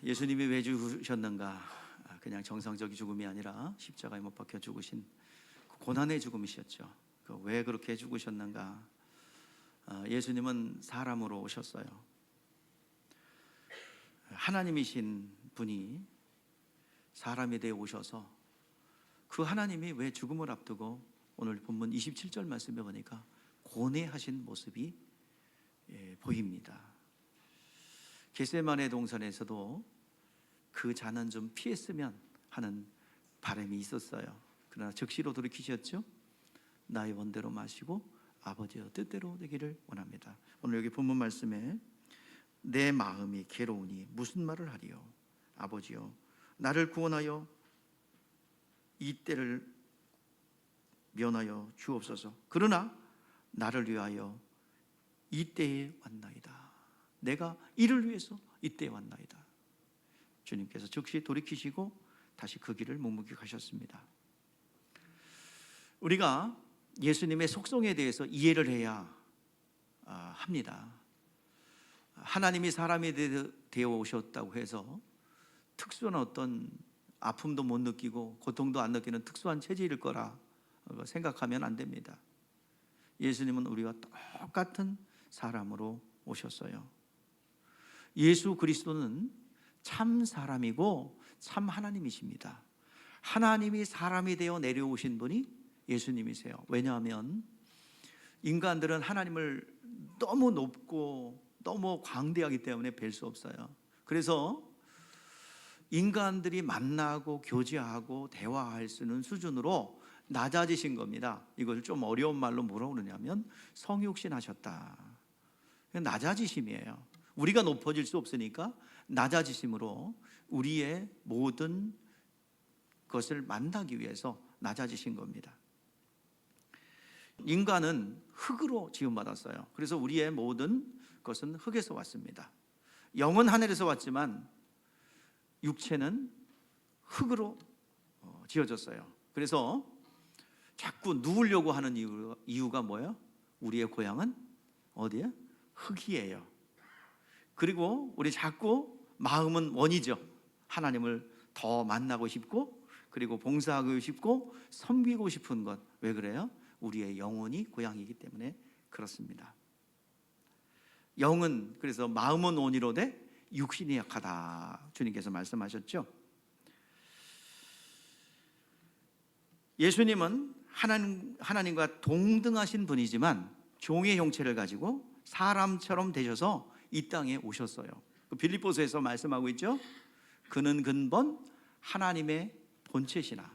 예수님이 왜 죽으셨는가? 그냥 정상적인 죽음이 아니라 십자가에 못 박혀 죽으신 고난의 죽음이셨죠. 왜 그렇게 죽으셨는가? 예수님은 사람으로 오셨어요. 하나님이신 분이 사람에 대해 오셔서 그 하나님이 왜 죽음을 앞두고 오늘 본문 27절 말씀에 보니까 고뇌하신 모습이 보입니다. 겟세마네 동산에서도 그 잔은 좀 피했으면 하는 바람이 있었어요. 그러나 즉시로 돌이키셨죠. 나의 원대로 마시고 아버지의 뜻대로 되기를 원합니다. 오늘 여기 본문 말씀에 내 마음이 괴로우니 무슨 말을 하리요. 아버지여 나를 구원하여 이 때를 면하여 주옵소서. 그러나 나를 위하여 이 때에 왔나이다. 내가 이를 위해서 이 때에 왔나이다. 주님께서 즉시 돌이키시고 다시 그 길을 묵묵히 가셨습니다. 우리가 예수님의 속성에 대해서 이해를 해야 합니다. 하나님이 사람이 되어 오셨다고 해서 특수한 어떤 아픔도 못 느끼고 고통도 안 느끼는 특수한 체질일 거라 생각하면 안 됩니다. 예수님은 우리와 똑같은 사람으로 오셨어요. 예수 그리스도는 참 사람이고 참 하나님이십니다. 하나님이 사람이 되어 내려오신 분이 예수님이세요. 왜냐하면 인간들은 하나님을 너무 높고 너무 광대하기 때문에 뵐 수 없어요. 그래서 인간들이 만나고 교제하고 대화할 수 있는 수준으로 낮아지신 겁니다. 이걸 좀 어려운 말로 뭐라고 그러냐면 성육신 하셨다. 낮아지심이에요. 우리가 높아질 수 없으니까 낮아지심으로 우리의 모든 것을 만나기 위해서 낮아지신 겁니다. 인간은 흙으로 지음받았어요. 그래서 우리의 모든 것은 흙에서 왔습니다. 영은 하늘에서 왔지만 육체는 흙으로 지어졌어요. 그래서 자꾸 누우려고 하는 이유가 뭐예요? 우리의 고향은 어디예요? 흙이에요. 그리고 우리 자꾸 마음은 원이죠. 하나님을 더 만나고 싶고 그리고 봉사하고 싶고 섬기고 싶은 것. 왜 그래요? 우리의 영혼이 고향이기 때문에 그렇습니다. 영은 그래서 마음은 원이로되 육신이 약하다. 주님께서 말씀하셨죠. 예수님은 하나님과 동등하신 분이지만 종의 형체를 가지고 사람처럼 되셔서 이 땅에 오셨어요. 빌립보서에서 말씀하고 있죠. 그는 근본 하나님의 본체시나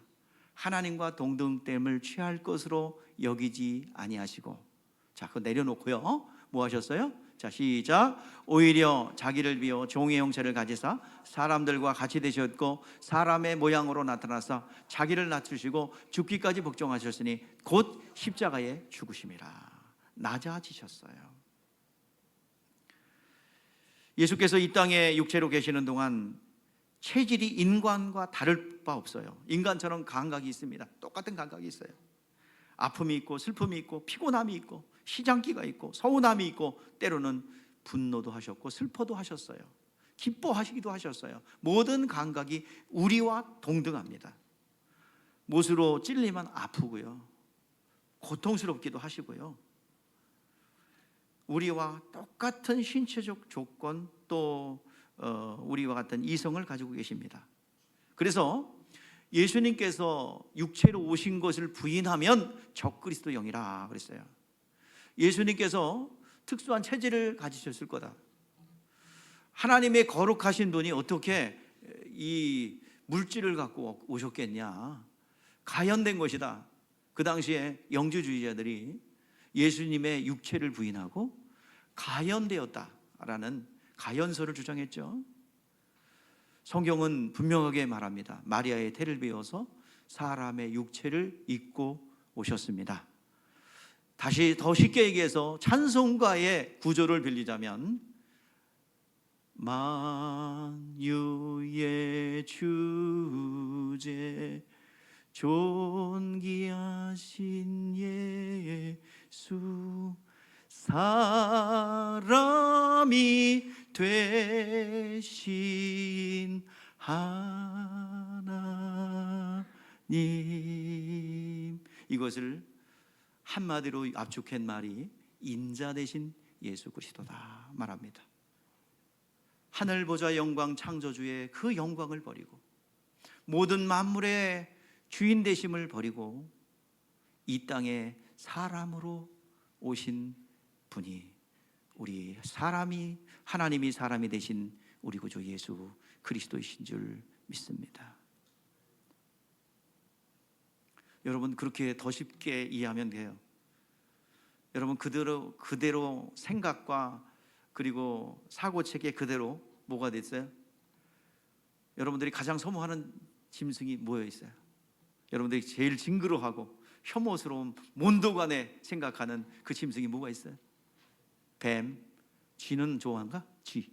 하나님과 동등됨을 취할 것으로 여기지 아니하시고, 자, 그거 내려놓고요. 뭐 하셨어요? 자, 시작. 오히려 자기를 비워 종의 형체를 가지사 사람들과 같이 되셨고 사람의 모양으로 나타나서 자기를 낮추시고 죽기까지 복종하셨으니 곧 십자가에 죽으심이라. 낮아지셨어요. 예수께서 이 땅에 육체로 계시는 동안 체질이 인간과 다를 바 없어요. 인간처럼 감각이 있습니다. 똑같은 감각이 있어요. 아픔이 있고 슬픔이 있고 피곤함이 있고 시장기가 있고 서운함이 있고 때로는 분노도 하셨고 슬퍼도 하셨어요. 기뻐하시기도 하셨어요. 모든 감각이 우리와 동등합니다. 못으로 찔리면 아프고요, 고통스럽기도 하시고요, 우리와 똑같은 신체적 조건 또 우리와 같은 이성을 가지고 계십니다. 그래서 예수님께서 육체로 오신 것을 부인하면 적그리스도 영이라 그랬어요. 예수님께서 특수한 체질을 가지셨을 거다. 하나님의 거룩하신 분이 어떻게 이 물질을 갖고 오셨겠냐? 가현된 것이다. 그 당시에 영주주의자들이 예수님의 육체를 부인하고 가현되었다라는 가현설을 주장했죠. 성경은 분명하게 말합니다. 마리아의 태를 베어서 사람의 육체를 입고 오셨습니다. 다시 더 쉽게 얘기해서 찬송가의 구조를 빌리자면 만유의 주제 존귀하신 예수 사람이 되신 하나님, 이것을 한마디로 압축한 말이 인자 되신 예수 그리스도다 말합니다. 하늘 보좌 영광 창조주의 그 영광을 버리고 모든 만물의 주인 되심을 버리고 이 땅에 사람으로 오신 분이 우리 사람이 하나님이 사람이 되신 우리 구주 예수 그리스도이신 줄 믿습니다. 여러분 그렇게 더 쉽게 이해하면 돼요. 여러분 그대로 생각과 그리고 사고체계 그대로 뭐가 됐어요? 여러분들이 가장 소모하는 짐승이 뭐여 있어요? 여러분들이 제일 징그러워하고 혐오스러운 몬도간에 생각하는 그 짐승이 뭐가 있어요? 뱀. 쥐는 좋아한가? 쥐.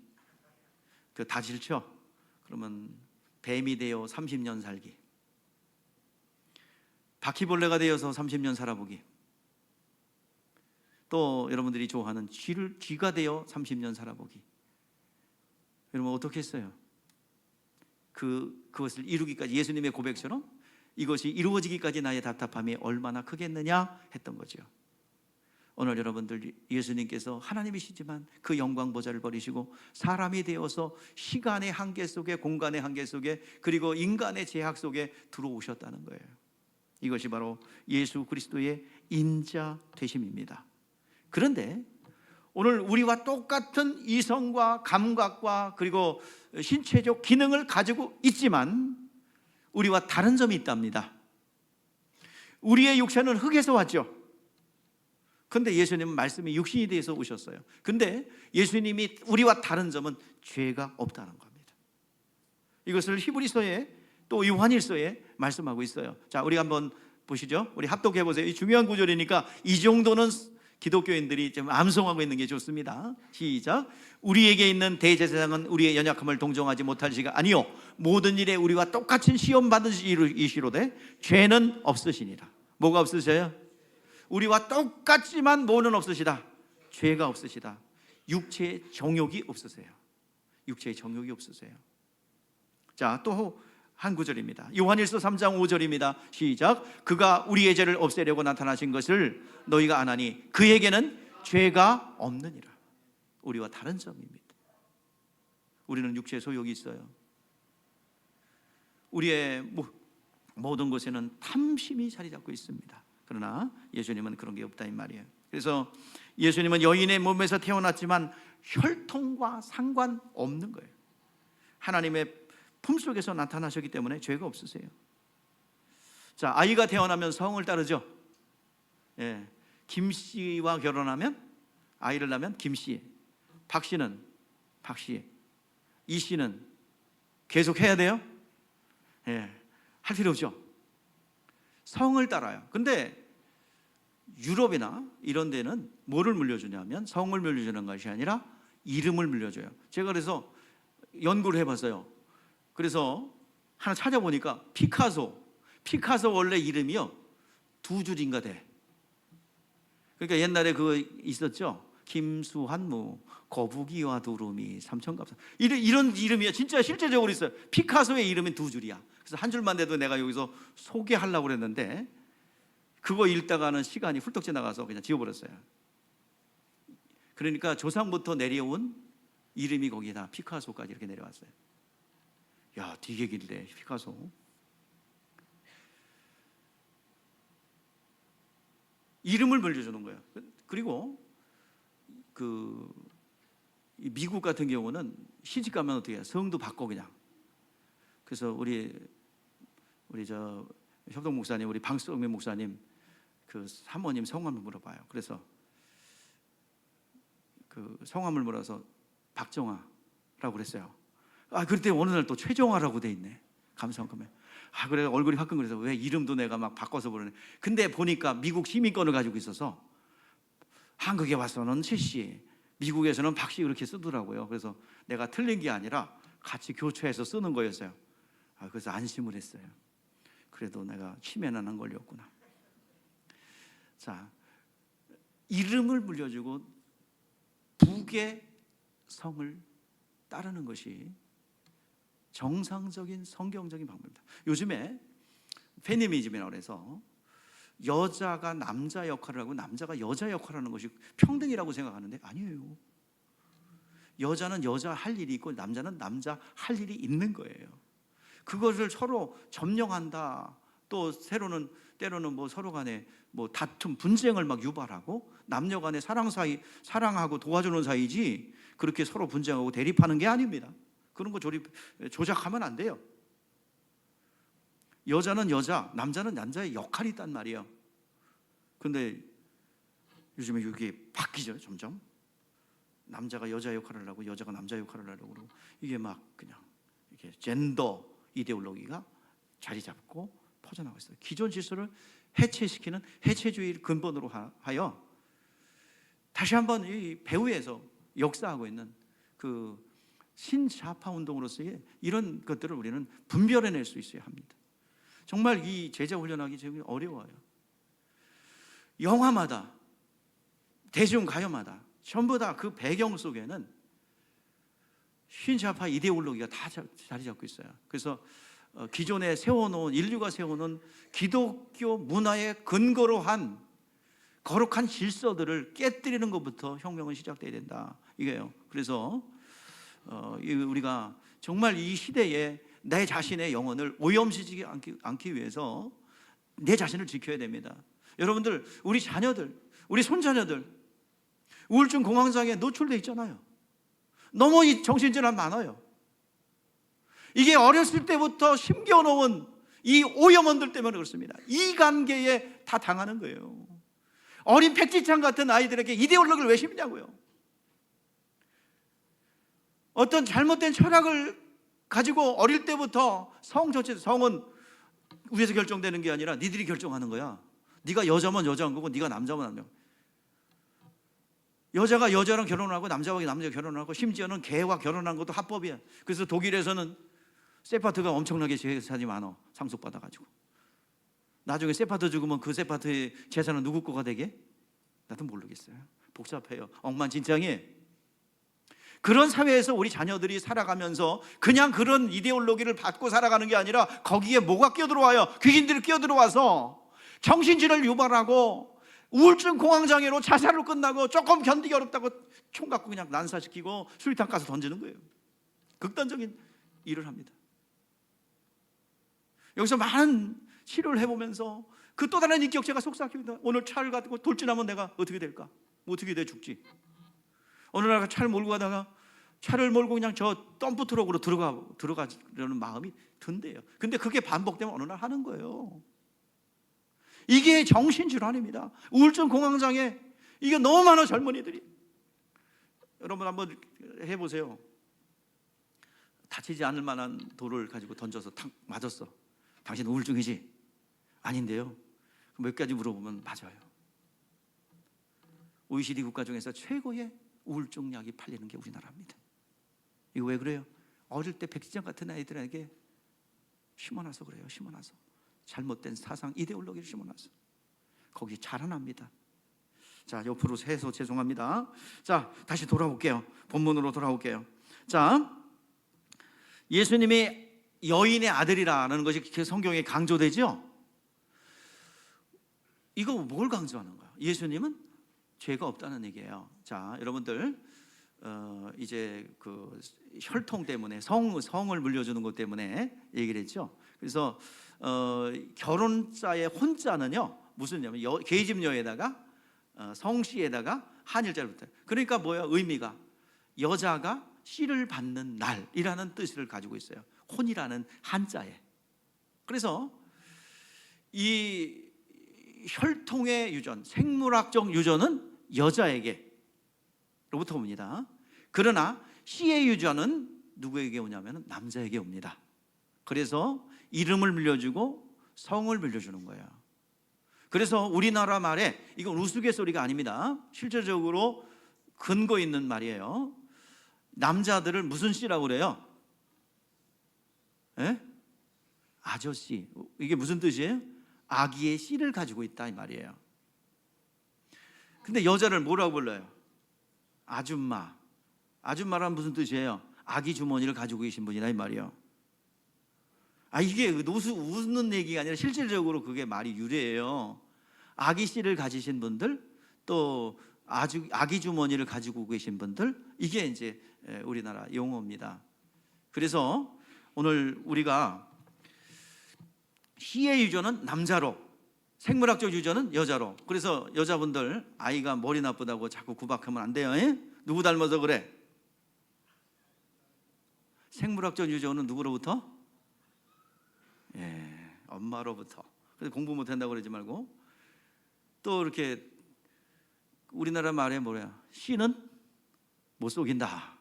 그 다 싫죠? 그러면 뱀이 되어 30년 살기, 바퀴벌레가 되어서 30년 살아보기, 또 여러분들이 좋아하는 쥐가 되어 30년 살아보기. 여러분 어떻게 했어요? 그것을 이루기까지, 예수님의 고백처럼 이것이 이루어지기까지 나의 답답함이 얼마나 크겠느냐 했던 거죠. 오늘 여러분들 예수님께서 하나님이시지만 그 영광 보좌를 버리시고 사람이 되어서 시간의 한계 속에, 공간의 한계 속에, 그리고 인간의 제약 속에 들어오셨다는 거예요. 이것이 바로 예수 그리스도의 인자 되심입니다. 그런데 오늘 우리와 똑같은 이성과 감각과 그리고 신체적 기능을 가지고 있지만 우리와 다른 점이 있답니다. 우리의 육체는 흙에서 왔죠. 그런데 예수님은 말씀이 육신이 되어서 오셨어요. 근데 예수님이 우리와 다른 점은 죄가 없다는 겁니다. 이것을 히브리서에 또 요한일서에 말씀하고 있어요. 자, 우리 한번 보시죠. 우리 합독해 보세요. 이 중요한 구절이니까 이 정도는 기독교인들이 좀 암송하고 있는 게 좋습니다. 시작. 우리에게 있는 대제사장은 우리의 연약함을 동정하지 못할 시가 아니요 모든 일에 우리와 똑같은 시험 받으시로되 죄는 없으시니라. 뭐가 없으셔요? 우리와 똑같지만 뭐는 없으시다? 죄가 없으시다. 육체의 정욕이 없으세요. 육체의 정욕이 없으세요. 자, 또 한 구절입니다. 요한일서 3장 5절입니다. 시작. 그가 우리의 죄를 없애려고 나타나신 것을 너희가 아나니 그에게는 죄가 없느니라. 우리와 다른 점입니다. 우리는 육체의 소욕이 있어요. 우리의 모든 곳에는 탐심이 자리 잡고 있습니다. 그러나 예수님은 그런 게 없다 이 말이에요. 그래서 예수님은 여인의 몸에서 태어났지만 혈통과 상관없는 거예요. 하나님의 품속에서 나타나셨기 때문에 죄가 없으세요. 자, 아이가 태어나면 성을 따르죠. 예, 김 씨와 결혼하면 아이를 낳으면 김 씨, 박 씨는 박 씨, 이 씨는 계속 해야 돼요? 예, 할 필요 없죠. 성을 따라요. 근데 유럽이나 이런 데는 뭐를 물려주냐면 성을 물려주는 것이 아니라 이름을 물려줘요. 제가 그래서 연구를 해봤어요. 그래서 하나 찾아보니까 피카소 원래 이름이요 2줄인가 돼. 그러니까 옛날에 그거 있었죠. 김수한무, 거북이와 두루미, 삼천갑산, 이런 이름이야. 진짜 실제적으로 있어요. 피카소의 이름은 2줄이야. 그래서 한 줄만 돼도 내가 여기서 소개하려고 그랬는데 그거 읽다가는 시간이 훌떡 지나가서 그냥 지워버렸어요. 그러니까 조상부터 내려온 이름이 거기다 피카소까지 이렇게 내려왔어요. 야, 되게 길대 피카소. 이름을 물려주는 거예요. 그리고 미국 같은 경우는 시집 가면 어떻게 해요? 성도 바꿔 그냥. 그래서 우리 저 협동 목사님, 우리 방성민 목사님 그 사모님 성함을 물어봐요. 그래서 그 성함을 물어서 박정아라고 그랬어요. 아, 그때 어느 날 또 최정아라고 돼 있네. 감사한금에. 아, 그래 얼굴이 화끈거려서 왜 이름도 내가 막 바꿔서 부르네. 근데 보니까 미국 시민권을 가지고 있어서 한국에 와서는 최씨, 미국에서는 박씨 이렇게 쓰더라고요. 그래서 내가 틀린 게 아니라 같이 교차해서 쓰는 거였어요. 아, 그래서 안심을 했어요. 그래도 내가 치매는 안 걸렸구나. 자, 이름을 물려주고 북의 성을 따르는 것이 정상적인 성경적인 방법입니다. 요즘에 페미니즘이라고 해서 여자가 남자 역할을 하고 남자가 여자 역할을 하는 것이 평등이라고 생각하는데 아니에요. 여자는 여자 할 일이 있고 남자는 남자 할 일이 있는 거예요. 그것을 서로 점령한다. 또 때로는 뭐 서로 간에 뭐 다툼, 분쟁을 막 유발하고 남녀 간의 사랑하고 도와주는 사이지 그렇게 서로 분쟁하고 대립하는 게 아닙니다. 그런 거 조작하면 안 돼요. 여자는 여자, 남자는 남자의 역할이 있단 말이에요. 근데 요즘에 이게 바뀌죠, 점점. 남자가 여자 역할을 하고 여자가 남자 역할을 하려고 그러고 이게 막 그냥 이게 젠더 이데올로기가 자리 잡고 퍼져나가고 있어요. 기존 질서를 해체시키는 해체주의를 근본으로 하여 다시 한번 이 배후에서 역사하고 있는 그 신좌파 운동으로서의 이런 것들을 우리는 분별해낼 수 있어야 합니다. 정말 이 제자 훈련하기 지금 어려워요. 영화마다 대중가요마다 전부 다 그 배경 속에는 신좌파 이데올로기가 다 자리 잡고 있어요. 그래서 기존에 인류가 세워놓은 기독교 문화의 근거로 한 거룩한 질서들을 깨뜨리는 것부터 혁명은 시작돼야 된다 이게요. 그래서 우리가 정말 이 시대에 내 자신의 영혼을 오염시키지 않기 위해서 내 자신을 지켜야 됩니다. 여러분들, 우리 자녀들, 우리 손자녀들 우울증 공황장애에 노출되어 있잖아요. 너무 이 정신질환 많아요. 이게 어렸을 때부터 심겨놓은 이 오염원들 때문에 그렇습니다. 이 관계에 다 당하는 거예요. 어린 백지창 같은 아이들에게 이데올로기를 왜 심냐고요. 어떤 잘못된 철학을 가지고 어릴 때부터 성은 위에서 결정되는 게 아니라 니들이 결정하는 거야. 네가 여자면 여자인 거고 네가 남자면 남자. 여자가 여자랑 결혼하고 남자와 남자가 결혼하고 심지어는 개와 결혼한 것도 합법이야. 그래서 독일에서는 세파트가 엄청나게 재산이 많아. 상속받아가지고 나중에 세파트 죽으면 그 세파트의 재산은 누구 거가 되게? 나도 모르겠어요. 복잡해요. 엉망진창이에요. 그런 사회에서 우리 자녀들이 살아가면서 그냥 그런 이데올로기를 받고 살아가는 게 아니라 거기에 뭐가 끼어들어와요? 귀신들이 끼어들어와서 정신질환을 유발하고 우울증 공황장애로 자살로 끝나고 조금 견디기 어렵다고 총 갖고 그냥 난사시키고 수리탄 가서 던지는 거예요. 극단적인 일을 합니다. 여기서 많은 치료를 해보면서 그 또 다른 인격체가 속삭입니다. 오늘 차를 가지고 돌진하면 내가 어떻게 될까? 어떻게 돼 죽지? 어느 날 차를 몰고 가다가 차를 몰고 그냥 저 덤프 트럭으로 들어가려는 마음이 든대요. 근데 그게 반복되면 어느 날 하는 거예요. 이게 정신질환입니다. 우울증 공황장애, 이게 너무 많아. 젊은이들이. 여러분 한번 해보세요. 다치지 않을 만한 돌을 가지고 던져서 탁 맞았어. 당신 우울증이지? 아닌데요. 몇 가지 물어보면 맞아요. OECD 국가 중에서 최고의 우울증 약이 팔리는 게 우리나라입니다. 이거 왜 그래요? 어릴 때 백지장 같은 아이들에게 심어놔서 그래요. 심어놔서 잘못된 사상 이데올로기를 심어놔서 거기 자라납니다. 자, 옆으로 해서 죄송합니다. 자, 다시 돌아올게요. 본문으로 돌아올게요. 자, 예수님이 여인의 아들이라는 것이 성경에 강조되죠. 이거 뭘 강조하는 거야? 예수님은 죄가 없다는 얘기예요. 자, 여러분들 이제 그 혈통 때문에 성을 물려주는 것 때문에 얘기를 했죠. 그래서 결혼자의 혼자는요 무슨 냐면 계집녀에다가 성씨에다가 한일자를 붙어요. 그러니까 뭐야? 의미가 여자가 씨를 받는 날이라는 뜻을 가지고 있어요. 혼이라는 한자에. 그래서 이 혈통의 유전, 생물학적 유전은 여자에게로부터 옵니다. 그러나 씨의 유전은 누구에게 오냐면 남자에게 옵니다. 그래서 이름을 물려주고 성을 물려주는 거예요. 그래서 우리나라 말에 이건 우스갯소리가 아닙니다. 실질적으로 근거 있는 말이에요. 남자들을 무슨 씨라고 그래요? 예? 아저씨. 이게 무슨 뜻이에요? 아기의 씨를 가지고 있다 이 말이에요. 근데 여자를 뭐라고 불러요? 아줌마. 아줌마란 무슨 뜻이에요? 아기 주머니를 가지고 계신 분이다 이 말이에요. 이게 웃는 얘기가 아니라 실질적으로 그게 말이 유래예요. 아기 씨를 가지신 분들, 또 아기 주머니를 가지고 계신 분들, 이게 이제 우리나라 용어입니다. 그래서 오늘 우리가 시의 유전은 남자로, 생물학적 유전은 여자로. 그래서 여자분들 아이가 머리 나쁘다고 자꾸 구박하면 안 돼요. 누구 닮아서 그래? 생물학적 유전은 누구로부터? 엄마로부터. 그래서 공부 못한다고 그러지 말고. 또 이렇게 우리나라 말에 뭐야? 씨는 못 속인다.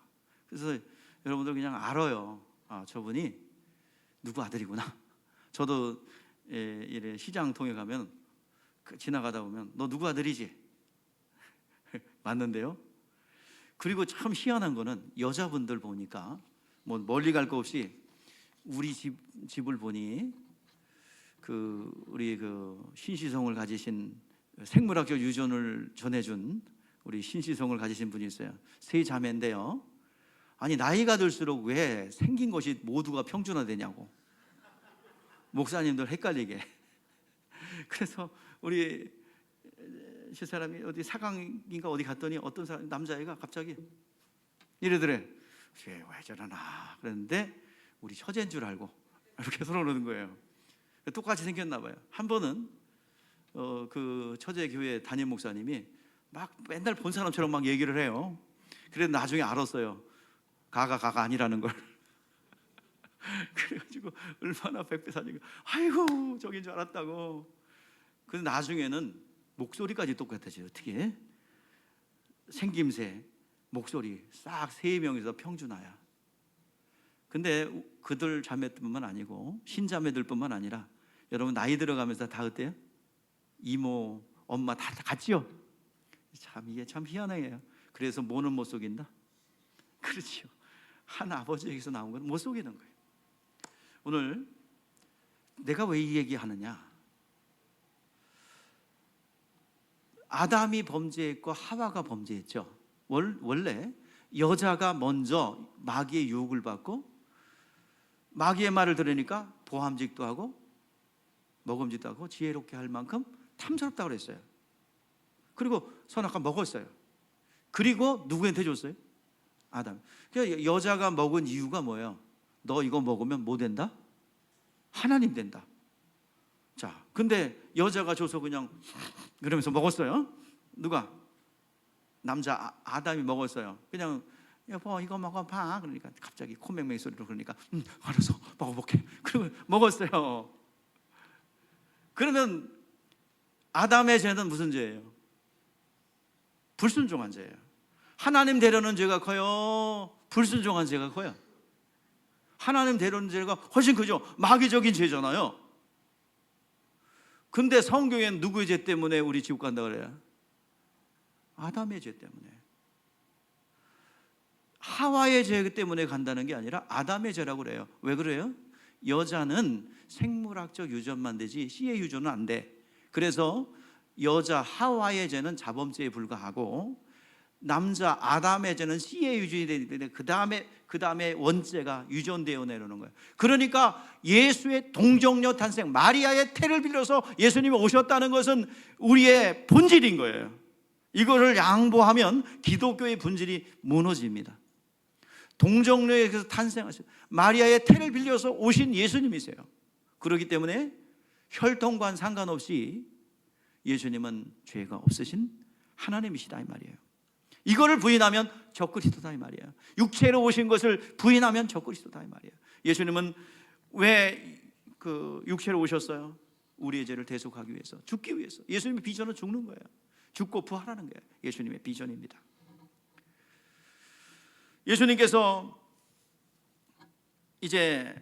그래서 여러분들 그냥 알아요. 저분이 누구 아들이구나. 저도 이래 시장 통에 가면 지나가다 보면 너 누구 아들이지? 맞는데요. 그리고 참 희한한 거는 여자분들 보니까 뭐 멀리 갈 거 없이 우리 집을 보니 우리 신시성을 가지신 생물학적 유전을 전해준 우리 신시성을 가지신 분이 있어요. 세 자매인데요. 아니 나이가 들수록 왜 생긴 것이 모두가 평준화되냐고 목사님들 헷갈리게. 그래서 우리 집사람이 어디 사강인가 어디 갔더니 어떤 사람 남자애가 갑자기 이러더래. 왜 저러나 그랬는데 우리 처제인 줄 알고 이렇게 서로 그러는 거예요. 똑같이 생겼나 봐요. 한 번은 그 처제 교회 담임 목사님이 막 맨날 본 사람처럼 막 얘기를 해요. 그래서 나중에 알았어요. 가가 아니라는 걸. 그래가지고 얼마나 백배사니까 아이고 저긴 줄 알았다고. 그래서 나중에는 목소리까지 똑같아져요. 어떻게? 생김새, 목소리 싹 세 명이서 평준화야. 근데 그들 자매들뿐만 아니고 신자매들뿐만 아니라 여러분 나이 들어가면서 다 어때요? 이모, 엄마 다 같지요? 참 이게 참 희한해요. 그래서 뭐는 못 속인다? 그렇죠. 한 아버지에게서 나온 건 못 속이는 거예요. 오늘 내가 왜 이 얘기하느냐? 아담이 범죄했고 하와가 범죄했죠. 원래 여자가 먼저 마귀의 유혹을 받고 마귀의 말을 들으니까 보함직도 하고 먹음직도 하고 지혜롭게 할 만큼 탐스럽다고 그랬어요. 그리고 선악과 먹었어요. 그리고 누구한테 줬어요? 아담. 그러니까 여자가 먹은 이유가 뭐예요? 너 이거 먹으면 뭐 된다? 하나님 된다. 자, 근데 여자가 줘서 그냥 그러면서 먹었어요. 누가? 남자 아담이 먹었어요. 그냥 여보 이거 먹어봐. 그러니까 갑자기 콧맹맹이 소리로 그러니까 알았어 먹어볼게. 그리고 먹었어요. 그러면 아담의 죄는 무슨 죄예요? 불순종한 죄예요. 하나님 대려는 죄가 커요? 불순종한 죄가 커요? 하나님 대려는 죄가 훨씬 크죠. 마귀적인 죄잖아요. 근데 성경엔 누구의 죄 때문에 우리 지옥 간다 그래요? 아담의 죄 때문에. 하와의 죄 때문에 간다는 게 아니라 아담의 죄라고 그래요. 왜 그래요? 여자는 생물학적 유전만 되지 씨의 유전은 안 돼. 그래서 여자 하와의 죄는 자범죄에 불과하고 남자 아담의 죄는 씨의 유전이 되기 때문에 그 다음에 원죄가 유전되어 내려오는 거예요. 그러니까 예수의 동정녀 탄생, 마리아의 태를 빌려서 예수님이 오셨다는 것은 우리의 본질인 거예요. 이거를 양보하면 기독교의 본질이 무너집니다. 동정녀에서 탄생하신 마리아의 태를 빌려서 오신 예수님이세요. 그렇기 때문에 혈통과는 상관없이 예수님은 죄가 없으신 하나님이시다 이 말이에요. 이거를 부인하면 적그리스도다 이 말이에요. 육체로 오신 것을 부인하면 적그리스도다 이 말이에요. 예수님은 왜 육체로 오셨어요? 우리의 죄를 대속하기 위해서, 죽기 위해서. 예수님의 비전은 죽는 거예요. 죽고 부활하는 거예요. 예수님의 비전입니다. 예수님께서 이제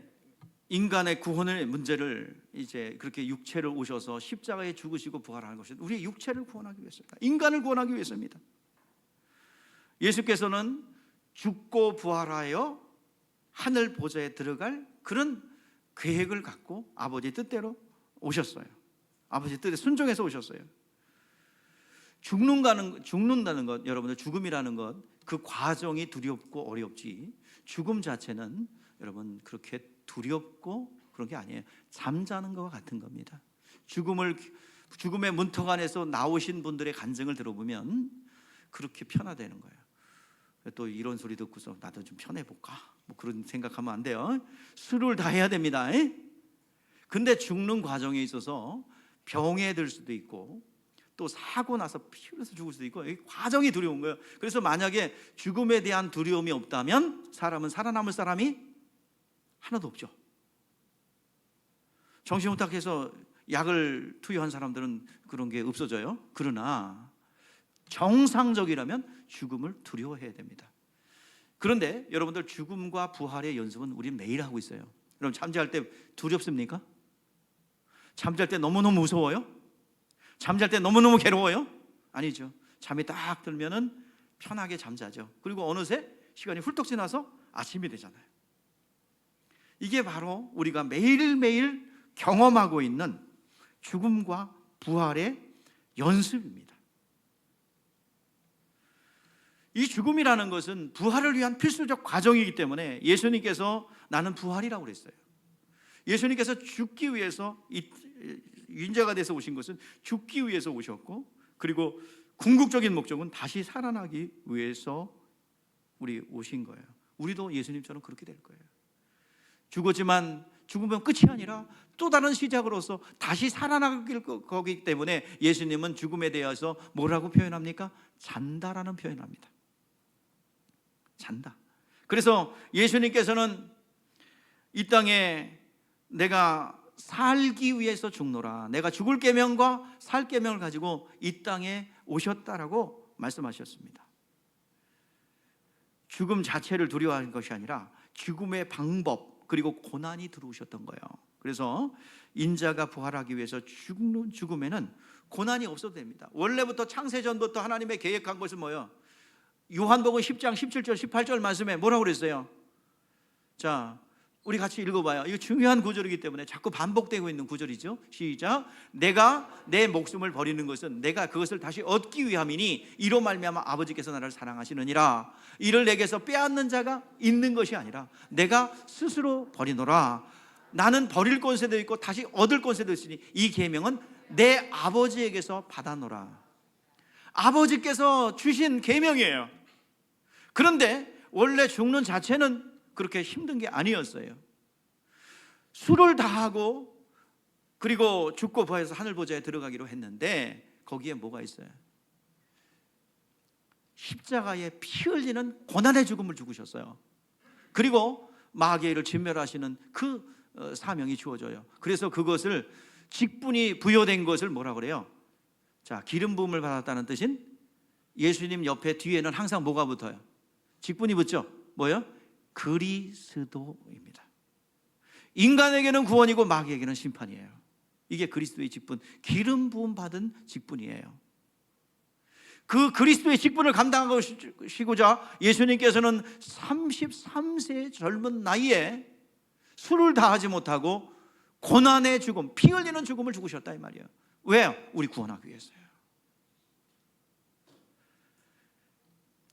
인간의 구원의 문제를 이제 그렇게 육체를 오셔서 십자가에 죽으시고 부활하는 것이 우리의 육체를 구원하기 위해서입니다. 인간을 구원하기 위해서입니다. 예수께서는 죽고 부활하여 하늘 보좌에 들어갈 그런 계획을 갖고 아버지 뜻대로 오셨어요. 아버지 뜻에 순종해서 오셨어요. 죽는다는 것, 여러분들 죽음이라는 것, 그 과정이 두렵고 어렵지 죽음 자체는 여러분 그렇게 두렵고 그런 게 아니에요. 잠자는 것과 같은 겁니다. 죽음의 문턱 안에서 나오신 분들의 간증을 들어보면 그렇게 편하다는 거예요. 또 이런 소리 듣고서 나도 좀 편해볼까? 뭐 그런 생각하면 안 돼요. 술을 다 해야 됩니다. 근데 죽는 과정에 있어서 병에 들 수도 있고 또 사고 나서 피 흘려서 죽을 수도 있고, 이 과정이 두려운 거예요. 그래서 만약에 죽음에 대한 두려움이 없다면 사람은 살아남을 사람이 하나도 없죠. 정신혼탁해서 약을 투여한 사람들은 그런 게 없어져요. 그러나 정상적이라면 죽음을 두려워해야 됩니다. 그런데 여러분들, 죽음과 부활의 연습은 우리는 매일 하고 있어요. 여러분, 잠잘 때 두렵습니까? 잠잘 때 너무너무 무서워요? 잠잘 때 너무너무 괴로워요? 아니죠. 잠이 딱 들면은 편하게 잠자죠. 그리고 어느새 시간이 훌쩍 지나서 아침이 되잖아요. 이게 바로 우리가 매일매일 경험하고 있는 죽음과 부활의 연습입니다. 이 죽음이라는 것은 부활을 위한 필수적 과정이기 때문에 예수님께서 나는 부활이라고 그랬어요. 예수님께서 죽기 위해서 인자가 돼서 오신 것은 죽기 위해서 오셨고, 그리고 궁극적인 목적은 다시 살아나기 위해서 우리 오신 거예요. 우리도 예수님처럼 그렇게 될 거예요. 죽었지만 죽으면 끝이 아니라 또 다른 시작으로서 다시 살아나길 거기 때문에 예수님은 죽음에 대해서 뭐라고 표현합니까? 잔다라는 표현을 합니다. 잔다. 그래서 예수님께서는 이 땅에 내가 살기 위해서 죽노라, 내가 죽을 계명과 살 계명을 가지고 이 땅에 오셨다라고 말씀하셨습니다. 죽음 자체를 두려워하는 것이 아니라 죽음의 방법 그리고 고난이 들어오셨던 거예요. 그래서 인자가 부활하기 위해서 죽는 죽음에는 고난이 없어도 됩니다. 원래부터 창세전부터 하나님의 계획한 것은 뭐예요? 요한복음 10장 17절 18절 말씀에 뭐라고 그랬어요? 자, 우리 같이 읽어봐요. 이거 중요한 구절이기 때문에 자꾸 반복되고 있는 구절이죠. 시작. 내가 내 목숨을 버리는 것은 내가 그것을 다시 얻기 위함이니 이로 말미암아 아버지께서 나를 사랑하시느니라. 이를 내게서 빼앗는 자가 있는 것이 아니라 내가 스스로 버리노라. 나는 버릴 권세도 있고 다시 얻을 권세도 있으니 이 계명은 내 아버지에게서 받아노라. 아버지께서 주신 계명이에요. 그런데 원래 죽는 자체는 그렇게 힘든 게 아니었어요. 수를 다하고 그리고 죽고 부활해서 하늘 보좌에 들어가기로 했는데 거기에 뭐가 있어요? 십자가에 피 흘리는 고난의 죽음을 죽으셨어요. 그리고 마귀를 진멸하시는 그 사명이 주어져요. 그래서 그것을 직분이 부여된 것을 뭐라 그래요? 자, 기름 부음을 받았다는 뜻인 예수님 옆에 뒤에는 항상 뭐가 붙어요? 직분이 붙죠? 뭐예요? 그리스도입니다. 인간에게는 구원이고 마귀에게는 심판이에요. 이게 그리스도의 직분, 기름 부음 받은 직분이에요. 그 그리스도의 직분을 감당하시고자 예수님께서는 33세의 젊은 나이에 술을 다하지 못하고 고난의 죽음, 피 흘리는 죽음을 죽으셨다 이 말이에요. 왜요? 우리 구원하기 위해서요.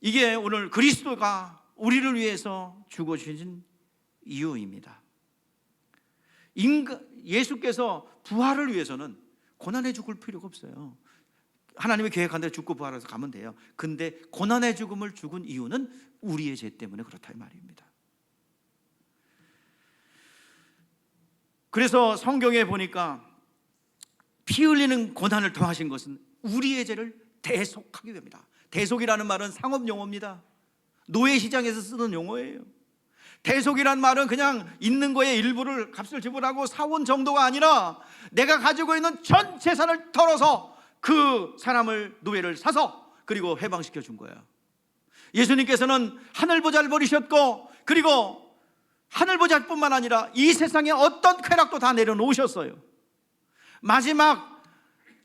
이게 오늘 그리스도가 우리를 위해서 죽어주신 이유입니다. 예수께서 부활을 위해서는 고난에 죽을 필요가 없어요. 하나님의 계획한 대로 죽고 부활해서 가면 돼요. 근데 고난의 죽음을 죽은 이유는 우리의 죄 때문에 그렇다 이 말입니다. 그래서 성경에 보니까 피 흘리는 고난을 더하신 것은 우리의 죄를 대속하기 위함이다. 대속이라는 말은 상업 용어입니다. 노예시장에서 쓰는 용어예요. 대속이란 말은 그냥 있는 거에 일부를 값을 지불하고 사온 정도가 아니라 내가 가지고 있는 전 재산을 털어서 그 사람을, 노예를 사서 그리고 해방시켜 준 거예요. 예수님께서는 하늘보좌를 버리셨고 그리고 하늘보좌뿐만 아니라 이 세상에 어떤 쾌락도 다 내려놓으셨어요. 마지막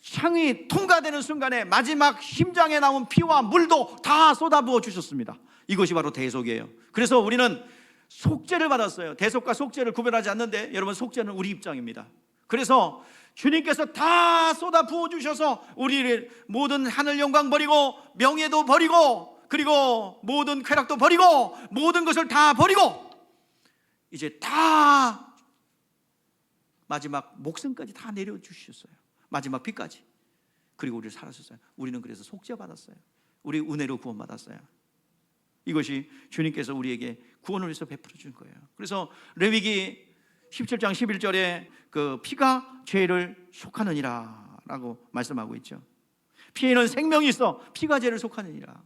창이 통과되는 순간에 마지막 심장에 나온 피와 물도 다 쏟아부어 주셨습니다. 이것이 바로 대속이에요. 그래서 우리는 속죄를 받았어요. 대속과 속죄를 구별하지 않는데 여러분, 속죄는 우리 입장입니다. 그래서 주님께서 다 쏟아 부어 주셔서 우리를 모든 하늘 영광 버리고 명예도 버리고 그리고 모든 쾌락도 버리고 모든 것을 다 버리고 이제 다 마지막 목숨까지 다 내려주셨어요. 마지막 피까지. 그리고 우리를 살아주셨어요. 우리는 그래서 속죄받았어요. 우리 은혜로 구원받았어요. 이것이 주님께서 우리에게 구원을 위해서 베풀어 준 거예요. 그래서 레위기 17장 11절에 그 피가 죄를 속하느니라 라고 말씀하고 있죠. 피에는 생명이 있어 피가 죄를 속하느니라.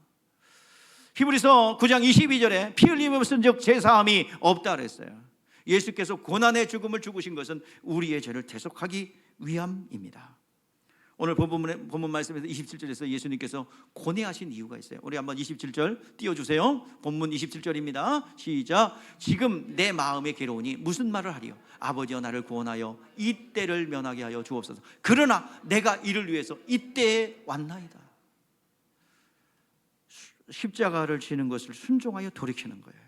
히브리서 9장 22절에 피 흘림이 없은즉 제사함이 없다 그랬어요. 예수께서 고난의 죽음을 죽으신 것은 우리의 죄를 대속하기 위함입니다. 오늘 본문 말씀에서 27절에서 예수님께서 고뇌하신 이유가 있어요. 우리 한번 27절 띄워주세요. 본문 27절입니다. 시작. 지금 내 마음에 괴로우니 무슨 말을 하리요? 아버지여 나를 구원하여 이때를 면하게 하여 주옵소서. 그러나 내가 이를 위해서 이때에 왔나이다. 십자가를 지는 것을 순종하여 돌이키는 거예요.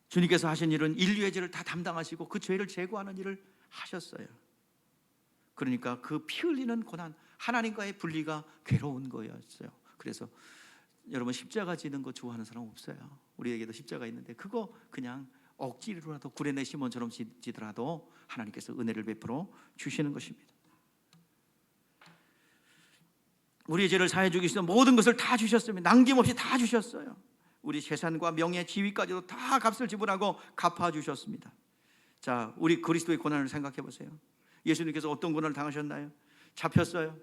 주님께서 하신 일은 인류의 죄를 다 담당하시고 그 죄를 제거하는 일을 하셨어요. 그러니까 그 피 흘리는 고난, 하나님과의 분리가 괴로운 거였어요. 그래서 여러분 십자가 지는 거 좋아하는 사람 없어요. 우리에게도 십자가 있는데 그거 그냥 억지로라도 구레네 시몬처럼 지더라도 하나님께서 은혜를 베풀어 주시는 것입니다. 우리의 죄를 사해 주기 위해서 모든 것을 다 주셨습니다. 남김없이 다 주셨어요. 우리 재산과 명예, 지위까지도 다 값을 지불하고 갚아주셨습니다. 자, 우리 그리스도의 고난을 생각해 보세요. 예수님께서 어떤 고난을 당하셨나요? 잡혔어요.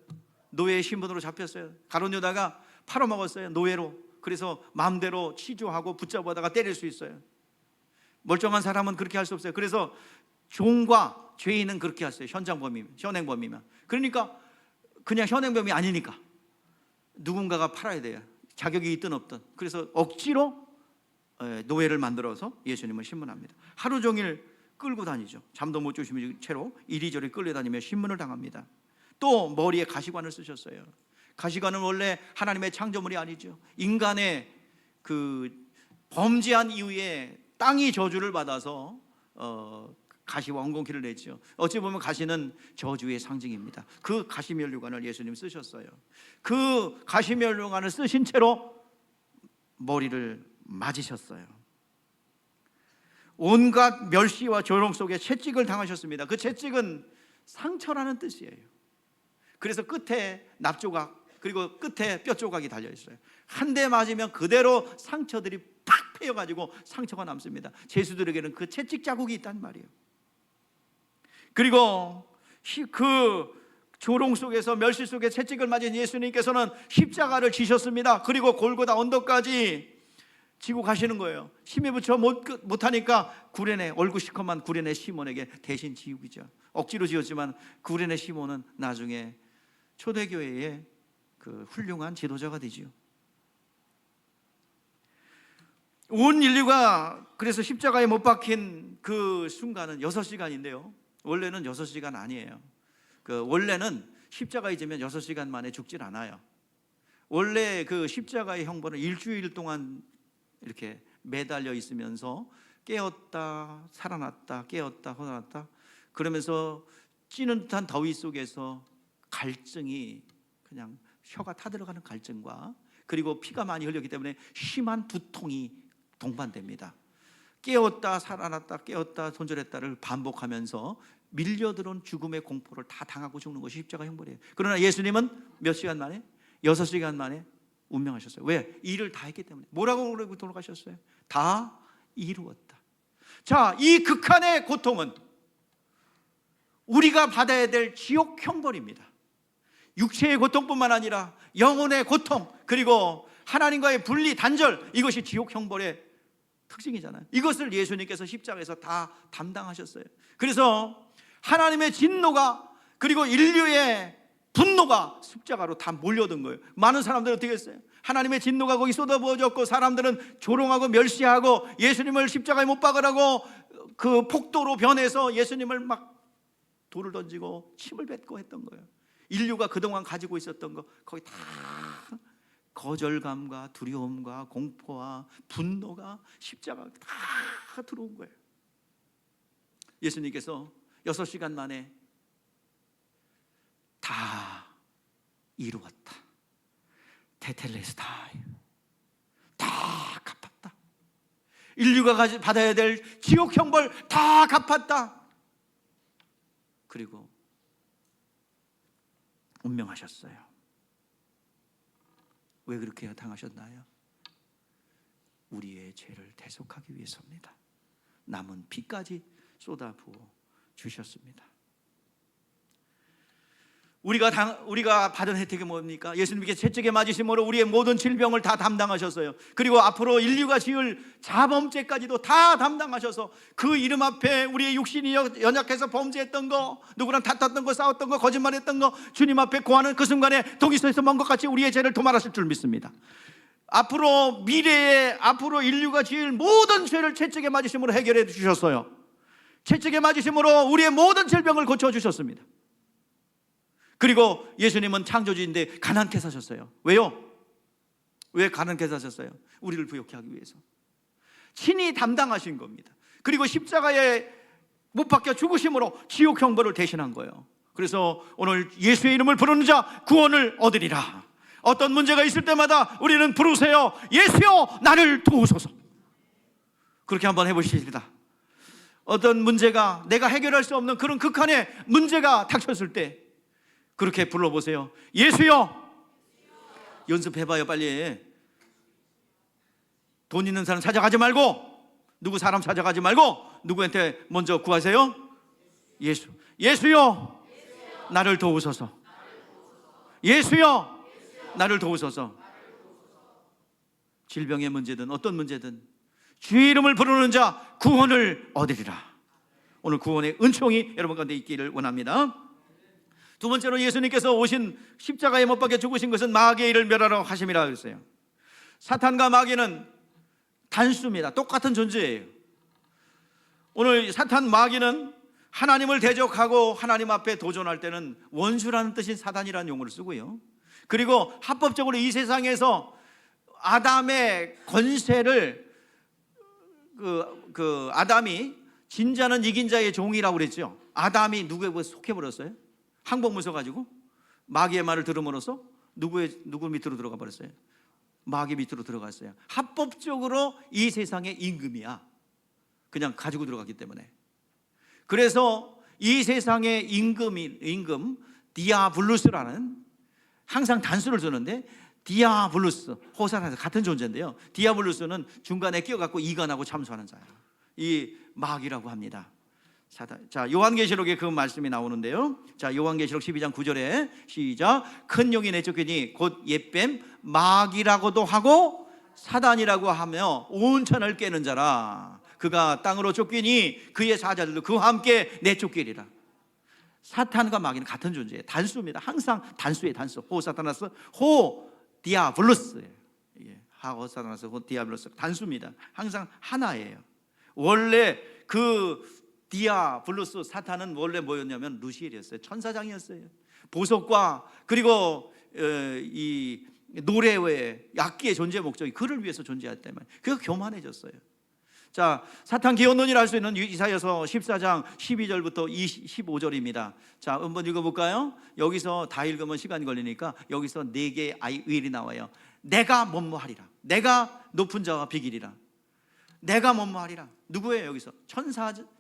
노예의 신분으로 잡혔어요. 가룟 유다가 팔아먹었어요. 노예로. 그래서 마음대로 치조하고 붙잡아다가 때릴 수 있어요. 멀쩡한 사람은 그렇게 할 수 없어요. 그래서 종과 죄인은 그렇게 했어요. 현행범이면. 그러니까 그냥 현행범이 아니니까 누군가가 팔아야 돼요. 자격이 있든 없든. 그래서 억지로 노예를 만들어서 예수님을 신문합니다. 하루 종일 끌고 다니죠. 잠도 못 주무신 채로 이리저리 끌려다니며 신문을 당합니다. 또 머리에 가시관을 쓰셨어요. 가시관은 원래 하나님의 창조물이 아니죠. 인간의 그 범죄한 이후에 땅이 저주를 받아서 가시와 엉겅퀴를 냈죠. 어찌 보면 가시는 저주의 상징입니다. 그 가시면류관을 예수님 쓰셨어요. 그 가시면류관을 쓰신 채로 머리를 맞으셨어요. 온갖 멸시와 조롱 속에 채찍을 당하셨습니다. 그 채찍은 상처라는 뜻이에요. 그래서 끝에 납조각 그리고 끝에 뼈조각이 달려있어요. 한 대 맞으면 그대로 상처들이 팍 패여가지고 상처가 남습니다. 죄수들에게는 그 채찍 자국이 있단 말이에요. 그리고 그 조롱 속에서 멸시 속에 채찍을 맞은 예수님께서는 십자가를 지셨습니다. 그리고 골고다 언덕까지 지고 가시는 거예요. 힘에 붙여 못하니까 구레네, 얼굴 시커먼 구레네 시몬에게 대신 지우기죠. 억지로 지었지만 구레네 시몬은 나중에 초대교회의 그 훌륭한 지도자가 되지요. 온 인류가 그래서 십자가에 못 박힌 그 순간은 6시간인데요. 원래는 6시간 아니에요. 원래는 십자가에 지면 6시간 만에 죽질 않아요. 원래 그 십자가의 형벌은 일주일 동안 이렇게 매달려 있으면서 깨었다 살아났다 깨었다 살아났다 그러면서 찌는 듯한 더위 속에서 갈증이 그냥 혀가 타들어가는 갈증과 그리고 피가 많이 흘렸기 때문에 심한 두통이 동반됩니다. 깨었다 살아났다 깨었다 손절했다를 반복하면서 밀려들어온 죽음의 공포를 다 당하고 죽는 것이 십자가 형벌이에요. 그러나 예수님은 몇 시간 만에? 6시간 만에 운명하셨어요. 왜? 일을 다 했기 때문에. 뭐라고 그러고 돌아가셨어요? 다 이루었다. 자, 이 극한의 고통은 우리가 받아야 될 지옥 형벌입니다. 육체의 고통뿐만 아니라 영혼의 고통 그리고 하나님과의 분리 단절, 이것이 지옥 형벌의 특징이잖아요. 이것을 예수님께서 십자가에서 다 담당하셨어요. 그래서 하나님의 진노가 그리고 인류의 분노가 십자가로 다 몰려든 거예요. 많은 사람들은 어떻게 했어요? 하나님의 진노가 거기 쏟아부어졌고 사람들은 조롱하고 멸시하고 예수님을 십자가에 못 박으라고 그 폭도로 변해서 예수님을 막 돌을 던지고 침을 뱉고 했던 거예요. 인류가 그동안 가지고 있었던 거 거기 다 거절감과 두려움과 공포와 분노가 십자가에 다 들어온 거예요. 예수님께서 6시간 만에 다 이루었다. 테텔레스타이, 다 갚았다. 인류가 받아야 될 지옥 형벌 다 갚았다. 그리고 운명하셨어요. 왜 그렇게 당하셨나요? 우리의 죄를 대속하기 위해서입니다. 남은 피까지 쏟아부어 주셨습니다. 우리가 받은 혜택이 뭡니까? 예수님께 채찍에 맞으심으로 우리의 모든 질병을 다 담당하셨어요. 그리고 앞으로 인류가 지을 자범죄까지도 다 담당하셔서 그 이름 앞에 우리의 육신이 연약해서 범죄했던 거, 누구랑 다퉜던 거, 싸웠던 거, 거짓말했던 거 주님 앞에 고하는 그 순간에 독이서에서 먼 것 같이 우리의 죄를 도말하실 줄 믿습니다. 앞으로 인류가 지을 모든 죄를 채찍에 맞으심으로 해결해 주셨어요. 채찍에 맞으심으로 우리의 모든 질병을 고쳐주셨습니다. 그리고 예수님은 창조주인데 가난케 사셨어요. 왜요? 왜 가난케 사셨어요? 우리를 부욕케 하기 위해서. 친히 담당하신 겁니다. 그리고 십자가에 못 박혀 죽으심으로 지옥 형벌을 대신한 거예요. 그래서 오늘 예수의 이름을 부르는 자 구원을 얻으리라. 어떤 문제가 있을 때마다 우리는 부르세요. 예수여 나를 도우소서. 그렇게 한번 해보시겠습니다. 어떤 문제가 내가 해결할 수 없는 그런 극한의 문제가 닥쳤을 때 그렇게 불러보세요. 예수여. 연습해봐요 빨리. 돈 있는 사람 찾아가지 말고, 누구 사람 찾아가지 말고 누구한테 먼저 구하세요. 예수. 예수여 나를 도우소서. 예수여 나를 도우소서. 질병의 문제든 어떤 문제든 주의 이름을 부르는 자 구원을 얻으리라. 오늘 구원의 은총이 여러분 가운데 있기를 원합니다. 두 번째로 예수님께서 오신 십자가에 못 박혀 죽으신 것은 마귀의 일을 멸하러 하심이라 그랬어요. 사탄과 마귀는 단수입니다. 똑같은 존재예요. 오늘 사탄 마귀는 하나님을 대적하고 하나님 앞에 도전할 때는 원수라는 뜻인 사단이라는 용어를 쓰고요. 그리고 합법적으로 이 세상에서 아담의 권세를 아담이 진자는 이긴 자의 종이라고 그랬죠. 아담이 누구에게 속해버렸어요? 항복문 써가지고 마귀의 말을 들음으로써 누구 밑으로 들어가 버렸어요? 마귀 밑으로 들어갔어요. 합법적으로 이 세상의 임금이야. 그냥 가지고 들어갔기 때문에. 그래서 이 세상의 임금 디아블루스라는, 항상 단수를 쓰는데 디아블루스, 호산에서 같은 존재인데요. 디아블루스는 중간에 끼어갖고 이간하고 참수하는 자예요. 이 마귀라고 합니다. 자, 요한계시록에 그 말씀이 나오는데요. 자, 요한계시록 12장 9절에 시작. 큰 용이 내쫓기니 곧 옛뱀 마귀라고도 하고 사단이라고 하며 온 천을 깨는 자라. 그가 땅으로 쫓기니 그의 사자들도 그와 함께 내쫓기리라. 사탄과 마귀는 같은 존재예요. 단수입니다. 항상 단수예요. 단수. 호 사타나스 호 디아블로스. 호 사타나스 호 디아블로스. 단수입니다. 항상 하나예요. 원래 그 디아블로스 사탄은 원래 뭐였냐면 루시엘이었어요. 천사장이었어요. 보석과 그리고 이 노래의 악기의 존재 목적이 그를 위해서 존재했다면 그가 교만해졌어요. 자, 사탄 기원론이라 할 수 있는 이사야서 14장 12절부터 15절입니다. 자, 한번 읽어볼까요? 여기서 다 읽으면 시간이 걸리니까 여기서 4개의 의일이 나와요. 내가 뭐뭐하리라. 내가 높은 자와 비기리라. 내가 뭐뭐하리라. 누구예요? 여기서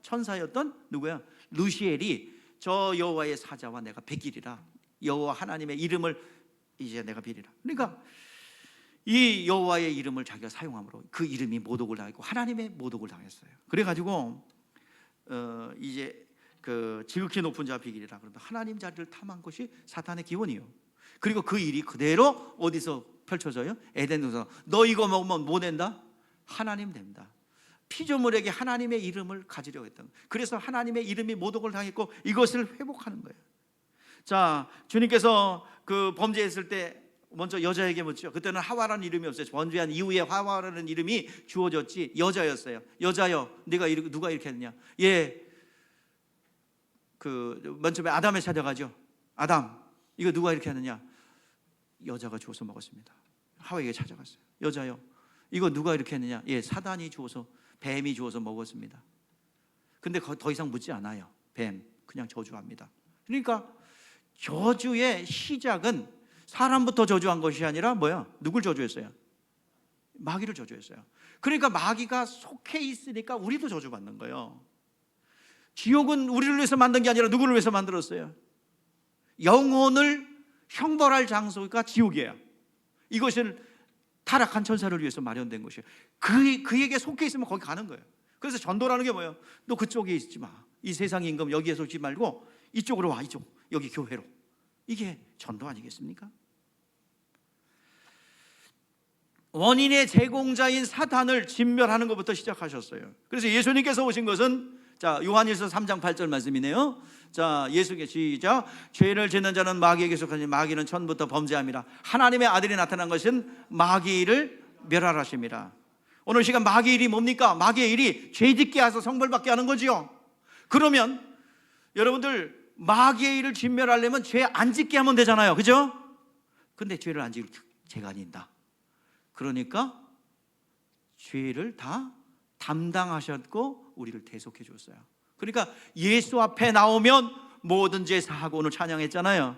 천사였던 누구야? 루시엘이 저 여호와의 사자와 내가 베기리라. 여호와 하나님의 이름을 이제 내가 비리라. 그러니까 이 여호와의 이름을 자기가 사용함으로 그 이름이 모독을 당했고 하나님의 모독을 당했어요. 그래가지고 이제 그 지극히 높은 자 비기리라. 그러면 하나님 자리를 탐한 것이 사탄의 기원이요. 그리고 그 일이 그대로 어디서 펼쳐져요? 에덴에서. 너 이거 먹으면 뭐 된다? 하나님 된다. 피조물에게 하나님의 이름을 가지려고 했던 거예요. 그래서 하나님의 이름이 모독을 당했고 이것을 회복하는 거예요. 자, 주님께서 그 범죄했을 때 먼저 여자에게 묻죠. 그때는 하와라는 이름이 없어요. 범죄한 이후에 하와라는 이름이 주어졌지 여자였어요. 여자여, 누가 이렇게 했느냐? 맨 처음에 아담에 찾아가죠. 아담, 이거 누가 이렇게 했느냐? 여자가 주워서 먹었습니다. 하와에게 찾아갔어요. 여자여, 이거 누가 이렇게 했느냐? 사단이 주워서, 뱀이 주워서 먹었습니다. 근데 더 이상 묻지 않아요. 뱀, 그냥 저주합니다. 그러니까 저주의 시작은 사람부터 저주한 것이 아니라 뭐야? 누굴 저주했어요? 마귀를 저주했어요. 그러니까 마귀가 속해 있으니까 우리도 저주받는 거예요. 지옥은 우리를 위해서 만든 게 아니라 누구를 위해서 만들었어요? 영혼을 형벌할 장소가 지옥이에요. 이것은 타락한 천사를 위해서 마련된 것이에요. 그에게 속해 있으면 거기 가는 거예요. 그래서 전도라는 게 뭐예요? 너 그쪽에 있지 마. 이 세상 임금 여기에서 있지 말고 이쪽으로 와. 이쪽, 여기 교회로. 이게 전도 아니겠습니까? 원인의 제공자인 사탄을 진멸하는 것부터 시작하셨어요. 그래서 예수님께서 오신 것은, 자, 요한일서 3장 8절 말씀이네요. 자, 예수께서 시작. 죄를 짓는 자는 마귀에게 속하니 마귀는 처음부터 범죄함이라. 하나님의 아들이 나타난 것은 마귀를 멸하라십니다. 오늘 시간 마귀의 일이 뭡니까? 마귀의 일이 죄 짓게 해서 성벌받게 하는 거지요. 그러면 여러분들, 마귀의 일을 진멸하려면 죄 안 짓게 하면 되잖아요. 그죠? 근데 죄를 안 짓을 죄가 아닌다. 그러니까 죄를 다 담당하셨고 우리를 대속해 줬어요. 그러니까 예수 앞에 나오면 모든 죄 사하고, 오늘 찬양했잖아요.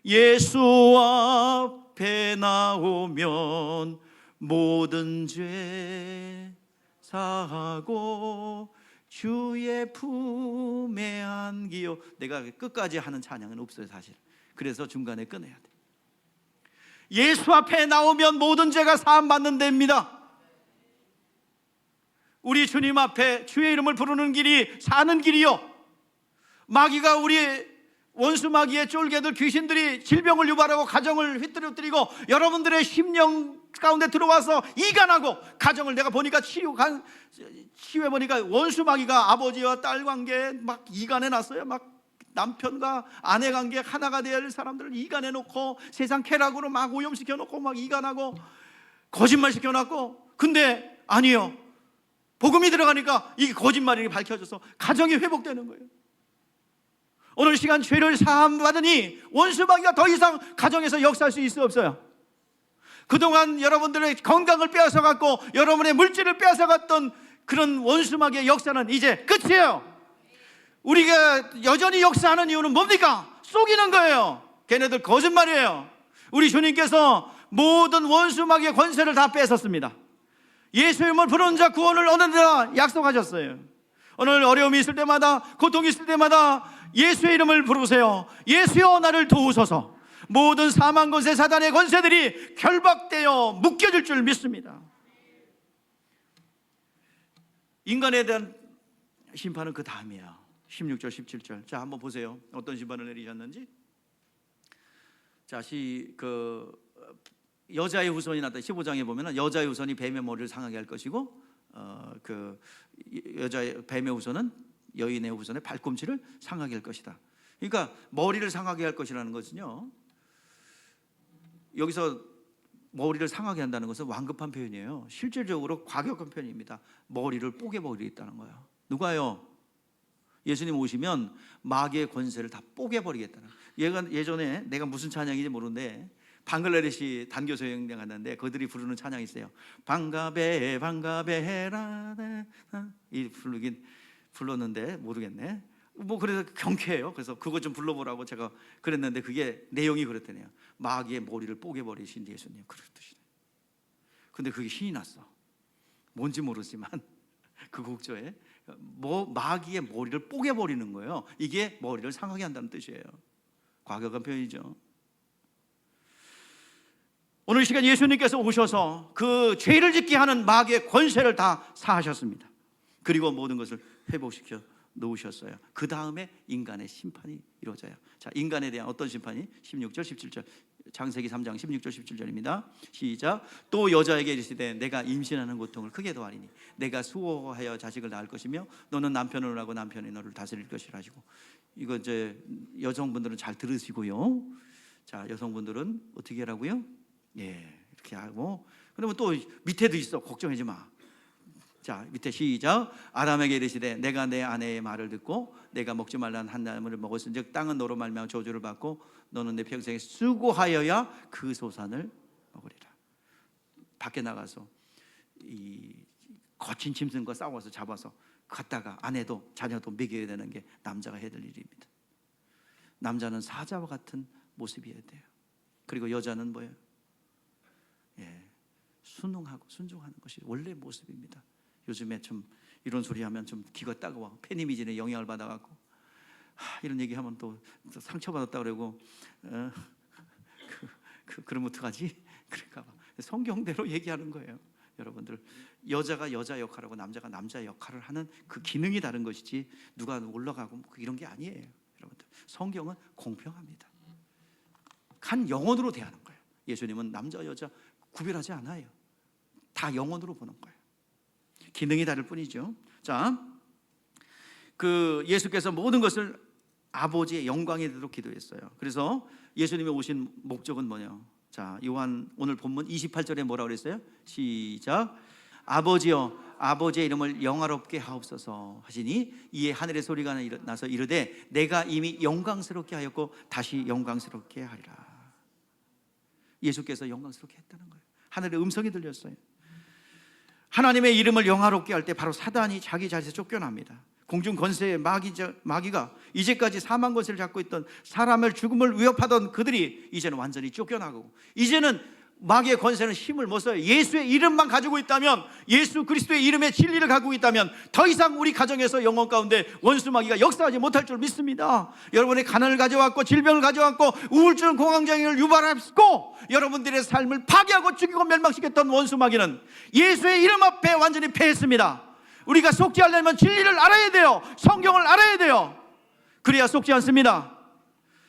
예수 앞에 나오면 모든 죄 사하고 주의 품에 안기요. 내가 끝까지 하는 찬양은 없어요, 사실. 그래서 중간에 끊어야 돼. 예수 앞에 나오면 모든 죄가 사함받는 데입니다. 우리 주님 앞에 주의 이름을 부르는 길이 사는 길이요. 마귀가, 우리 원수 마귀의 쫄개들, 귀신들이 질병을 유발하고 가정을 휘뜨려뜨리고 여러분들의 심령 가운데 들어와서 이간하고, 가정을 내가 보니까 치유해보니까 원수 마귀가 아버지와 딸 관계 막 이간해 놨어요. 막 남편과 아내 관계 하나가 될 사람들을 이간해 놓고 세상 쾌락으로 막 오염시켜 놓고 막 이간하고 거짓말 시켜 놨고. 근데 아니요, 복음이 들어가니까 이게 거짓말이 밝혀져서 가정이 회복되는 거예요. 오늘 시간 죄를 사함 받으니 원수 마귀가 더 이상 가정에서 역사할 수 있어 없어요? 그동안 여러분들의 건강을 빼앗아갔고 여러분의 물질을 빼앗아갔던 그런 원수 마귀의 역사는 이제 끝이에요. 우리가 여전히 역사하는 이유는 뭡니까? 속이는 거예요. 걔네들 거짓말이에요. 우리 주님께서 모든 원수 마귀의 권세를 다 뺏었습니다. 예수 이름을 부르는 자 구원을 얻으리라 약속하셨어요. 오늘 어려움이 있을 때마다, 고통이 있을 때마다 예수의 이름을 부르세요. 예수여 나를 도우소서. 모든 사망 권세, 사단의 권세들이 결박되어 묶여질 줄 믿습니다. 인간에 대한 심판은 그 다음이에요. 16절 17절. 자, 한번 보세요. 어떤 심판을 내리셨는지. 자, 여자의 후손이 나타 15장에 보면 여자의 후손이 뱀의 머리를 상하게 할 것이고, 여자의 뱀의 후손은 여인의 후손의 발꿈치를 상하게 할 것이다. 그러니까 머리를 상하게 할 것이라는 것은요, 여기서 머리를 상하게 한다는 것은 완급한 표현이에요. 실질적으로 과격한 표현입니다. 머리를 뽀개버리겠다는 거예요. 누가요? 예수님 오시면 마귀의 권세를 다 뽀개버리겠다는. 예전에 내가 무슨 찬양인지 모르는데 방글라데시 단교소 여행 갔는데 그들이 부르는 찬양이 있어요. 방가베 방가베라. 이 불렀는데 모르겠네. 뭐 그래서 경쾌해요. 그래서 그거 좀 불러보라고 제가 그랬는데 그게 내용이 그랬더네요. 마귀의 머리를 뽀개버리신 예수님, 그렇듯이. 근데 그게 신이 났어. 뭔지 모르지만 그 곡조에 마귀의 머리를 뽀개버리는 거예요. 이게 머리를 상하게 한다는 뜻이에요. 과격한 표현이죠. 오늘 이 시간 예수님께서 오셔서 그 죄를 짓게 하는 마귀의 권세를 다 사하셨습니다. 그리고 모든 것을 회복시켜 놓으셨어요. 그 다음에 인간의 심판이 이루어져요. 자, 인간에 대한 어떤 심판이? 16절 17절, 창세기 3장 16절 17절입니다. 시작. 또 여자에게 이르시되 내가 임신하는 고통을 크게 더하리니 내가 수호하여 자식을 낳을 것이며 너는 남편을 하고 남편이 너를 다스릴 것이라 하시고. 이거 이제 여성분들은 잘 들으시고요. 자, 여성분들은 어떻게 하라고요? 예, 이렇게 하고. 그러면 또 밑에도 있어. 걱정하지 마. 자, 밑에 시작. 아담에게 이르시되 내가 내 아내의 말을 듣고 내가 먹지 말라는 한 나무를 먹었은즉 땅은 너로 말미암아 저주를 받고 너는 내 평생에 수고하여야 그 소산을 먹으리라. 밖에 나가서 이 거친 짐승과 싸워서 잡아서 갔다가 아내도 자녀도 먹여야 되는 게 남자가 해야 될 일입니다. 남자는 사자와 같은 모습이어야 돼요. 그리고 여자는 뭐예요? 순응하고 순종하는 것이 원래 모습입니다. 요즘에 좀 이런 소리 하면 좀 귀가 따가워. 페니미진에 영향을 받아갖고 이런 얘기하면 또 상처받았다 그러고 그러면 어떡하지? 그럴까 봐 성경대로 얘기하는 거예요. 여러분들, 여자가 여자 역할하고 남자가 남자 역할을 하는 그 기능이 다른 것이지 누가 올라가고 이런 게 아니에요. 여러분들, 성경은 공평합니다. 한 영혼으로 대하는 거예요. 예수님은 남자 여자 구별하지 않아요. 다 영혼으로 보는 거예요. 기능이 다를 뿐이죠. 자, 예수께서 모든 것을 아버지의 영광이 되도록 기도했어요. 그래서 예수님이 오신 목적은 뭐냐? 자, 요한 오늘 본문 28절에 뭐라고 그랬어요? 시작. 아버지여, 아버지의 이름을 영화롭게 하옵소서 하시니 이에 하늘의 소리가 나서 이르되 내가 이미 영광스럽게 하였고 다시 영광스럽게 하리라. 예수께서 영광스럽게 했다는 거예요. 하늘의 음성이 들렸어요. 하나님의 이름을 영화롭게 할 때 바로 사단이 자기 자리에서 쫓겨납니다. 공중 권세의 마귀가 이제까지 사망 권세를 잡고 있던 사람을 죽음을 위협하던 그들이 이제는 완전히 쫓겨나고, 이제는 마귀의 권세는 힘을 못 써요. 예수의 이름만 가지고 있다면, 예수 그리스도의 이름의 진리를 가지고 있다면 더 이상 우리 가정에서 영혼 가운데 원수 마귀가 역사하지 못할 줄 믿습니다. 여러분의 가난을 가져왔고 질병을 가져왔고 우울증 공황장애를 유발했고 여러분들의 삶을 파괴하고 죽이고 멸망시켰던 원수 마귀는 예수의 이름 앞에 완전히 패했습니다. 우리가 속지 않으려면 진리를 알아야 돼요. 성경을 알아야 돼요. 그래야 속지 않습니다.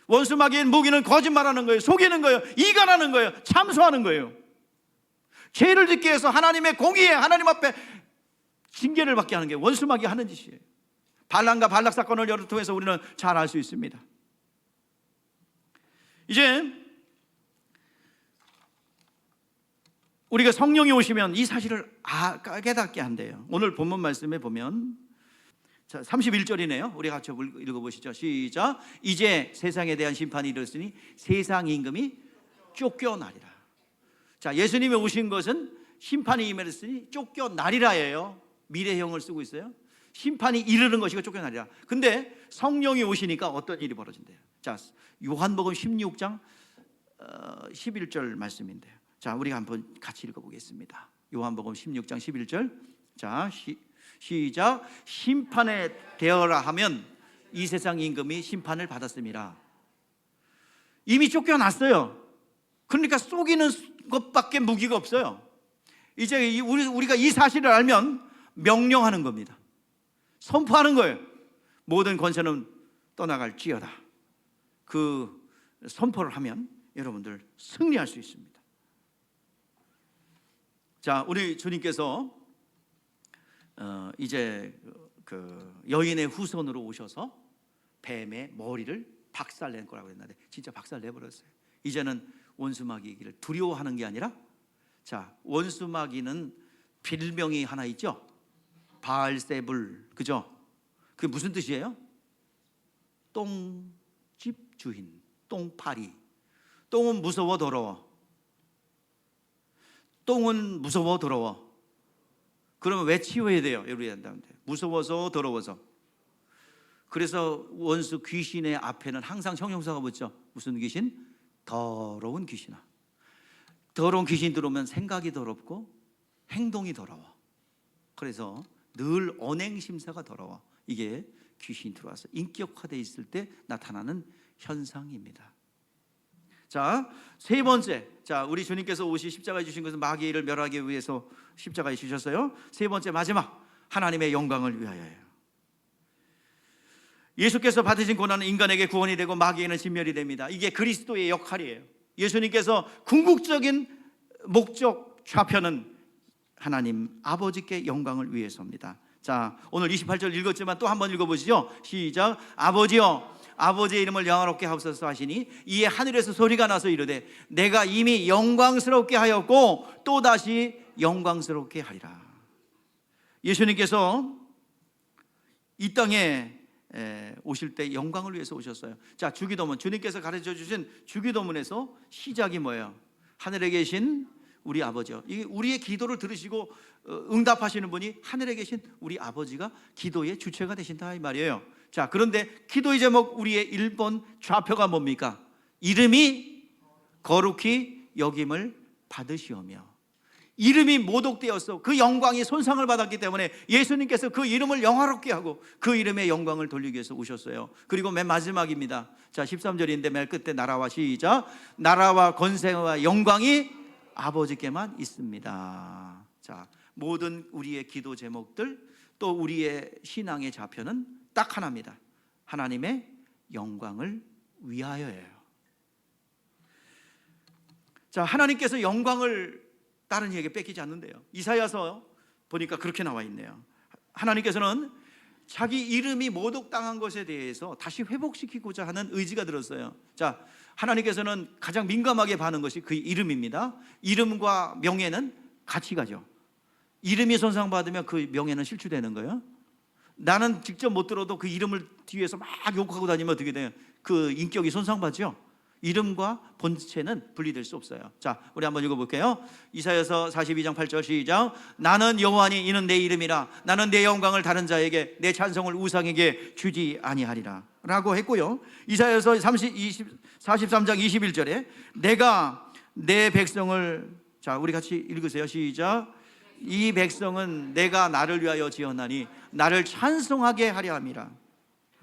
원수 마귀의 무기는 거짓말하는 거예요. 속이는 거예요. 이간하는 거예요. 참소하는 거예요. 죄를 짓게 해서 하나님의 공의에 하나님 앞에 징계를 받게 하는 게 원수 마귀가 하는 짓이에요. 발람과 발락 사건을 여러 통해서 우리는 잘 알 수 있습니다. 이제 우리가 성령이 오시면 이 사실을 깨닫게 한대요. 오늘 본문 말씀에 보면 자, 31절이네요. 우리 같이 읽어보시죠. 시작. 이제 세상에 대한 심판이 이르렀으니 세상 임금이 쫓겨나리라. 자, 예수님이 오신 것은 심판이 임했으니 쫓겨나리라예요. 미래형을 쓰고 있어요. 심판이 이르는 것이고 쫓겨나리라. 근데 성령이 오시니까 어떤 일이 벌어진대요. 자, 요한복음 16장 11절 말씀인데요. 자, 우리가 한번 같이 읽어보겠습니다. 요한복음 16장 11절. 자, 시작. 심판에 대어라 하면 이 세상 임금이 심판을 받았습니다. 이미 쫓겨났어요. 그러니까 속이는 것밖에 무기가 없어요. 이제 우리가 이 사실을 알면 명령하는 겁니다. 선포하는 거예요. 모든 권세는 떠나갈지어다. 그 선포를 하면 여러분들 승리할 수 있습니다. 자, 우리 주님께서 이제 그 여인의 후손으로 오셔서 뱀의 머리를 박살낸 거라고 했는데 진짜 박살내버렸어요. 이제는 원수마귀를 두려워하는 게 아니라, 자, 원수마귀는 필명이 하나 있죠. 바알세불, 그죠? 그게 무슨 뜻이에요? 똥집 주인, 똥파리. 똥은 무서워 더러워. 똥은 무서워 더러워. 그러면 왜 치워야 돼요? 무서워서 더러워서. 그래서 원수 귀신의 앞에는 항상 형용사가 붙죠. 무슨 귀신? 더러운 귀신아. 더러운 귀신 들어오면 생각이 더럽고 행동이 더러워. 그래서 늘 언행심사가 더러워. 이게 귀신 들어와서 인격화되어 있을 때 나타나는 현상입니다. 자, 세 번째. 자, 우리 주님께서 오시 십자가에 주신 것은 마귀의 일을 멸하기 위해서 십자가에 주셨어요. 세 번째, 마지막, 하나님의 영광을 위하여예요. 예수께서 받으신 고난은 인간에게 구원이 되고 마귀에는 진멸이 됩니다. 이게 그리스도의 역할이에요. 예수님께서 궁극적인 목적 좌표는 하나님 아버지께 영광을 위해서입니다. 자, 오늘 28절 읽었지만 또 한번 읽어보시죠. 시작. 아버지여, 아버지의 이름을 영화롭게 하옵소서 하시니 이에 하늘에서 소리가 나서 이르되 내가 이미 영광스럽게 하였고 또다시 영광스럽게 하리라. 예수님께서 이 땅에 오실 때 영광을 위해서 오셨어요. 자, 주기도문, 주님께서 가르쳐 주신 주기도문에서 시작이 뭐예요? 하늘에 계신 우리 아버지요. 이게 우리의 기도를 들으시고 응답하시는 분이 하늘에 계신 우리 아버지가 기도의 주체가 되신다 이 말이에요. 자, 그런데 기도의 제목, 우리의 1번 좌표가 뭡니까? 이름이 거룩히 여김을 받으시오며. 이름이 모독되어서 그 영광이 손상을 받았기 때문에 예수님께서 그 이름을 영화롭게 하고 그 이름의 영광을 돌리기 위해서 오셨어요. 그리고 맨 마지막입니다. 자, 13절인데 맨 끝에 나라와 시작. 나라와 권세와 영광이 아버지께만 있습니다. 자, 모든 우리의 기도 제목들 또 우리의 신앙의 좌표는 딱 하나입니다. 하나님의 영광을 위하여예요. 자, 하나님께서 영광을 다른 이에게 뺏기지 않는데요. 이사야서 보니까 그렇게 나와 있네요. 하나님께서는 자기 이름이 모독당한 것에 대해서 다시 회복시키고자 하는 의지가 들었어요. 자, 하나님께서는 가장 민감하게 봐는 것이 그 이름입니다. 이름과 명예는 같이 가죠. 이름이 손상받으면 그 명예는 실추되는 거예요. 나는 직접 못 들어도 그 이름을 뒤에서 막 욕하고 다니면 어떻게 돼요? 그 인격이 손상받죠. 이름과 본체는 분리될 수 없어요. 자, 우리 한번 읽어볼게요. 이사야서 42장 8절 시작. 나는 여호와니 이는 내 이름이라. 나는 내 영광을 다른 자에게 내 찬송을 우상에게 주지 아니하리라 라고 했고요. 이사야서 43장 21절에 내가 내 백성을, 자, 우리 같이 읽으세요. 시작. 이 백성은 내가 나를 위하여 지었나니 나를 찬송하게 하려 함이라.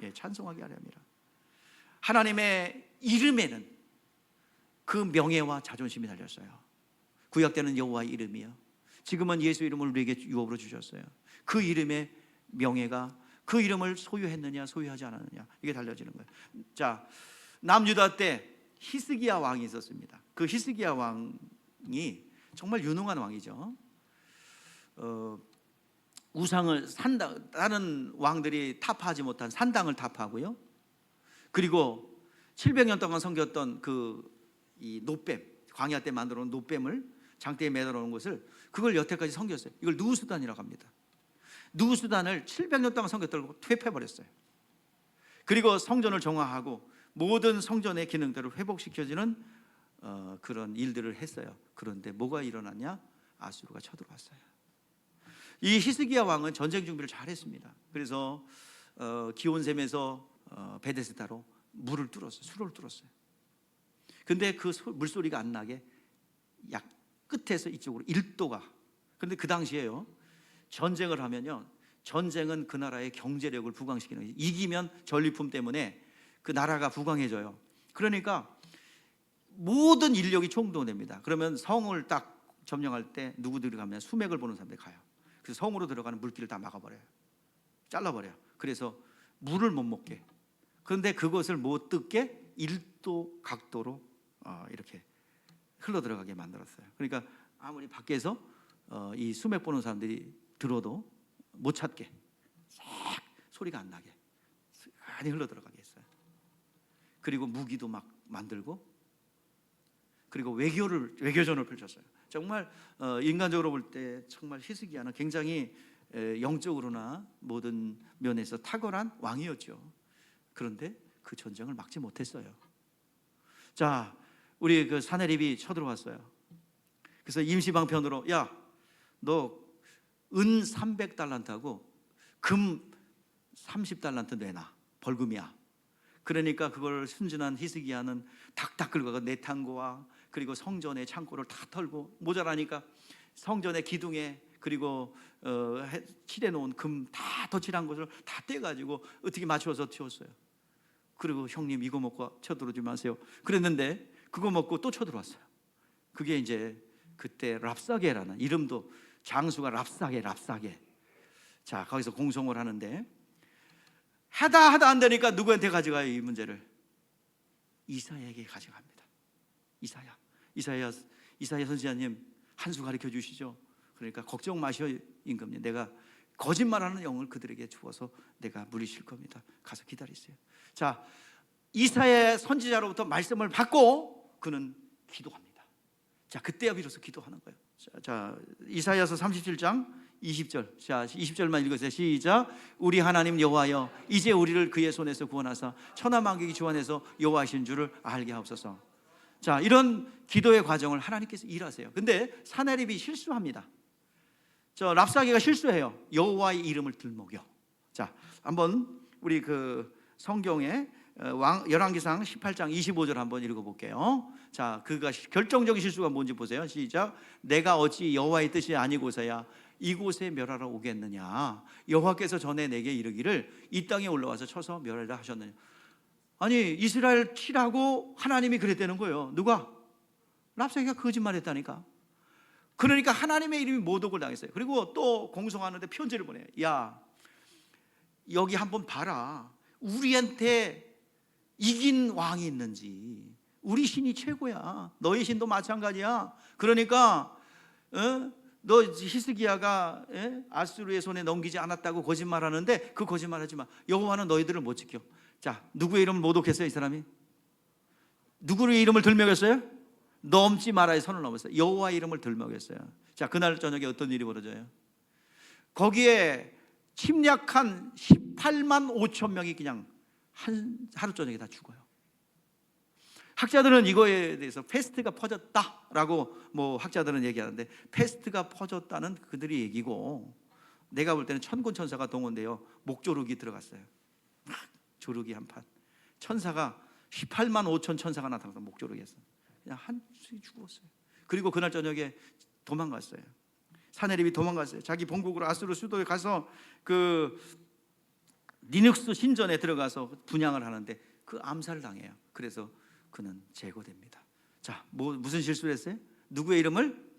예, 찬송하게 하려 함이라. 하나님의 이름에는 그 명예와 자존심이 달렸어요. 구약 때는 여호와의 이름이요, 지금은 예수 이름을 우리에게 유업으로 주셨어요. 그 이름의 명예가 그 이름을 소유했느냐 소유하지 않았느냐 이게 달려지는 거예요. 자, 남유다 때 히스기야 왕이 있었습니다. 그 히스기야 왕이 정말 유능한 왕이죠. 우상을 다른 왕들이 타파하지 못한 산당을 타파하고요. 그리고 700년 동안 섬겼던 이 노뱀, 광야 때 만들어 놓은 노뱀을 장대에 매달아 놓은 것을 그걸 여태까지 섬겼어요. 이걸 누수단이라고 합니다. 누수단을 700년 동안 섬겼다고 퇴폐해버렸어요. 그리고 성전을 정화하고 모든 성전의 기능들을 회복시켜주는 그런 일들을 했어요. 그런데 뭐가 일어났냐? 아수르가 쳐들어왔어요. 이 히스기야 왕은 전쟁 준비를 잘했습니다. 그래서 기온샘에서 베데스다로 물을 뚫었어요. 수로를 뚫었어요. 근데 그 물소리가 안 나게 약 끝에서 이쪽으로 1도가. 그런데 그 당시에요, 전쟁을 하면요, 전쟁은 그 나라의 경제력을 부강시키는 거예요. 이기면 전리품 때문에 그 나라가 부강해져요. 그러니까 모든 인력이 총동원됩니다. 그러면 성을 딱 점령할 때 누구들이 가면 수맥을 보는 사람들이 가요. 그래서 성으로 들어가는 물길을 다 막아버려요. 잘라버려요. 그래서 물을 못 먹게. 그런데 그것을 못 뜯게 1도 각도로 이렇게 흘러들어가게 만들었어요. 그러니까 아무리 밖에서 이 수맥 보는 사람들이 들어도 못 찾게, 싹 소리가 안 나게 많이 흘러들어가게 했어요. 그리고 무기도 막 만들고, 그리고 외교전을 펼쳤어요. 정말 인간적으로 볼 때 정말 히스기야는 굉장히 영적으로나 모든 면에서 탁월한 왕이었죠. 그런데 그 전쟁을 막지 못했어요. 자, 우리 그 사내립이 쳐들어왔어요. 그래서 임시방편으로, 야, 너 은 300달란트하고 금 30달란트 내놔. 벌금이야. 그러니까 그걸 순진한 히스기야는 닥닥 긁어가 내탕고와 그리고 성전의 창고를 다 털고, 모자라니까 성전의 기둥에 그리고 칠해놓은 금 다 덧칠한 것을 다 떼가지고 어떻게 맞춰서 튀었어요. 그리고 형님 이거 먹고 쳐들어오지 마세요 그랬는데 그거 먹고 또 쳐들어왔어요. 그게 이제 그때 랍사게라는, 이름도 장수가 랍사게. 자, 거기서 공성을 하는데 하다 안 되니까 누구한테 가져가요? 이 문제를 이사야에게 가져갑니다. 이사야 선지자님 한 수 가르쳐 주시죠. 그러니까 걱정 마셔 임금님, 내가 거짓말하는 영을 그들에게 주어서 내가 물리칠 겁니다. 가서 기다리세요. 자, 이사야 선지자로부터 말씀을 받고 그는 기도합니다. 자, 그때야 비로소 기도하는 거예요. 자, 이사야서 37장 20절. 자, 20절만 읽으세요. 시작. 우리 하나님 여호와여, 이제 우리를 그의 손에서 구원하사 천하만국이 주 안에서 여호와이신 줄을 알게 하옵소서. 자, 이런 기도의 과정을 하나님께서 일하세요. 근데 사내립이 실수합니다. 저 랍사게가 실수해요. 여호와의 이름을 들먹여. 자, 한번 우리 그 성경에 열왕기상 18장 25절 한번 읽어볼게요. 자, 그가 결정적인 실수가 뭔지 보세요. 시작. 내가 어찌 여호와의 뜻이 아니고서야 이곳에 멸하러 오겠느냐. 여호와께서 전에 내게 이르기를 이 땅에 올라와서 쳐서 멸하라 하셨느냐. 아니, 이스라엘 치라고 하나님이 그랬다는 거예요. 누가? 랍사기가 거짓말했다니까. 그러니까 하나님의 이름이 모독을 당했어요. 그리고 또 공성하는데 편지를 보내요. 야, 여기 한번 봐라. 우리한테 이긴 왕이 있는지. 우리 신이 최고야. 너희 신도 마찬가지야. 그러니까 너 히스기야가 아수르의 손에 넘기지 않았다고 거짓말하는데 그 거짓말하지 마. 여호와는 너희들을 못 지켜. 자, 누구의 이름을 모독했어요? 이 사람이 누구의 이름을 들먹였어요? 넘지 말아의 선을 넘었어요. 여호와의 이름을 들먹였어요. 자, 그날 저녁에 어떤 일이 벌어져요? 거기에 침략한 18만 5천 명이 그냥 하루 저녁에 다 죽어요. 학자들은 이거에 대해서 패스트가 퍼졌다라고 학자들은 얘기하는데, 패스트가 퍼졌다는 그들이 얘기고, 내가 볼 때는 천군 천사가 동원되어 목조르기 들어갔어요. 막 조르기 한판. 천사가 18만 5천 천사가 나타나서 목조르기 했어요. 그냥 한숨이 죽었어요. 그리고 그날 저녁에 도망갔어요. 사내립이 도망갔어요. 자기 본국으로 아수르 수도에 가서 그 니눅스 신전에 들어가서 분향을 하는데 그 암살을 당해요. 그래서 그는 제거됩니다. 자, 무슨 실수를 했어요? 누구의 이름을?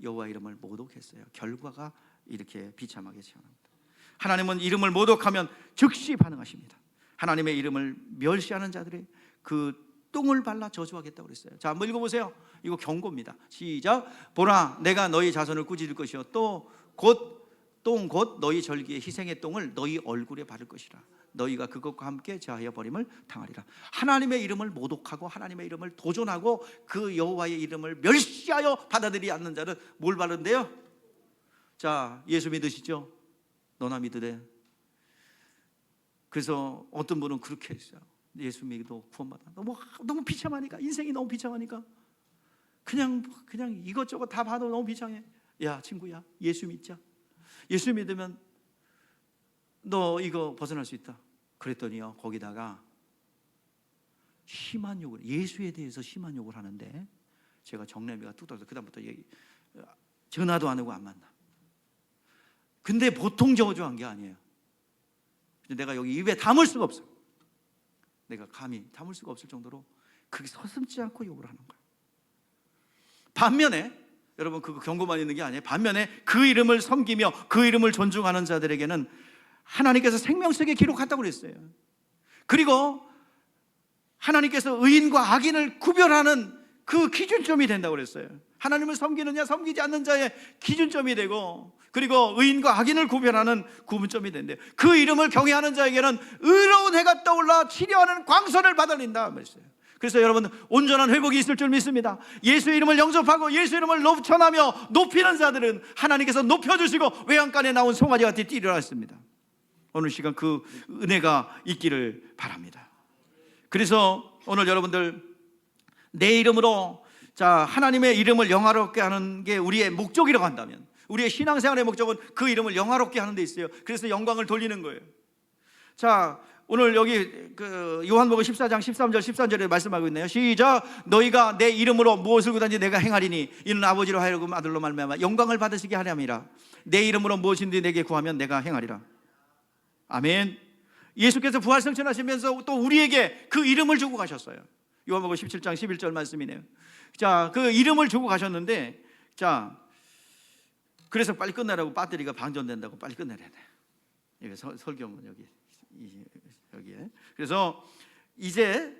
여호와 이름을 모독했어요. 결과가 이렇게 비참하게 시원합니다. 하나님은 이름을 모독하면 즉시 반응하십니다. 하나님의 이름을 멸시하는 자들의 그 똥을 발라 저주하겠다고 그랬어요. 자, 한번 읽어보세요. 이거 경고입니다. 시작. 보라, 내가 너희 자손을 꾸짖을 것이요 또 곧 너희 절기의 희생의 똥을 너희 얼굴에 바를 것이라. 너희가 그것과 함께 제하여 버림을 당하리라. 하나님의 이름을 모독하고 하나님의 이름을 도전하고 그 여호와의 이름을 멸시하여 받아들이지 않는 자는 뭘 받는데요? 자, 예수 믿으시죠? 너나 믿으래. 그래서 어떤 분은 그렇게 했어요. 예수 믿어도 구원받아. 너무 비참하니까, 인생이 너무 비참하니까 그냥 이것저것 다 봐도 너무 비참해. 야, 친구야, 예수 믿자. 예수 믿으면 너 이거 벗어날 수 있다. 그랬더니요, 거기다가 심한 욕을, 예수에 대해서 심한 욕을 하는데 제가 정내미가 뚝 떨어서 그다음부터 전화도 안 하고 안 만나. 근데 보통 저주한 게 아니에요. 내가 여기 입에 담을 수가 없어. 내가 감히 담을 수가 없을 정도로 그게 서슴지 않고 욕을 하는 거예요. 반면에 여러분, 그거 경고만 있는 게 아니에요. 반면에 그 이름을 섬기며 그 이름을 존중하는 자들에게는 하나님께서 생명책에 기록한다고 그랬어요. 그리고 하나님께서 의인과 악인을 구별하는 그 기준점이 된다고 그랬어요. 하나님을 섬기느냐 섬기지 않는 자의 기준점이 되고, 그리고 의인과 악인을 구별하는 구분점이 된대요. 그 이름을 경외하는 자에게는 의로운 해가 떠올라 치료하는 광선을 받아낸다 그랬어요. 그래서 여러분, 온전한 회복이 있을 줄 믿습니다. 예수 이름을 영접하고 예수 이름을 전하며 높이는 자들은 하나님께서 높여주시고 외양간에 나온 송아지 같이 뛰리라 했습니다. 오늘 시간 그 은혜가 있기를 바랍니다. 그래서 오늘 여러분들, 내 이름으로 하나님의 이름을 영화롭게 하는 게 우리의 목적이라고 한다면, 우리의 신앙생활의 목적은 그 이름을 영화롭게 하는 데 있어요. 그래서 영광을 돌리는 거예요. 자, 오늘 여기 요한복음 14장 13절 14절에 말씀하고 있네요. 시작. 너희가 내 이름으로 무엇을 구하든지 내가 행하리니 이는 아버지로 하여금 아들로 말미암아 영광을 받으시게 하려 함이라. 내 이름으로 무엇인지 내게 구하면 내가 행하리라. 아멘. 예수께서 부활 승천하시면서 또 우리에게 그 이름을 주고 가셨어요. 요한복음 17장 11절 말씀이네요. 자, 그 이름을 주고 가셨는데, 자, 그래서 빨리 끝내라고, 배터리가 방전된다고 빨리 끝내야 돼. 여기 설교문 여기에. 그래서 이제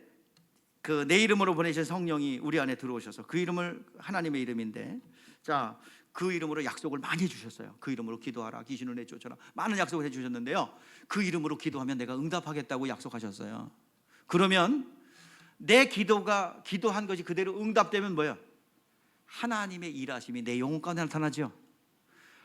그 내 이름으로 보내신 성령이 우리 안에 들어오셔서 그 이름을, 하나님의 이름인데, 자, 그 이름으로 약속을 많이 해주셨어요. 그 이름으로 기도하라, 귀신을 내쫓아라, 많은 약속을 해주셨는데요, 그 이름으로 기도하면 내가 응답하겠다고 약속하셨어요. 그러면 내 기도한 것이 그대로 응답되면 뭐예요? 하나님의 일하심이 내 영혼 가운데 나타나죠.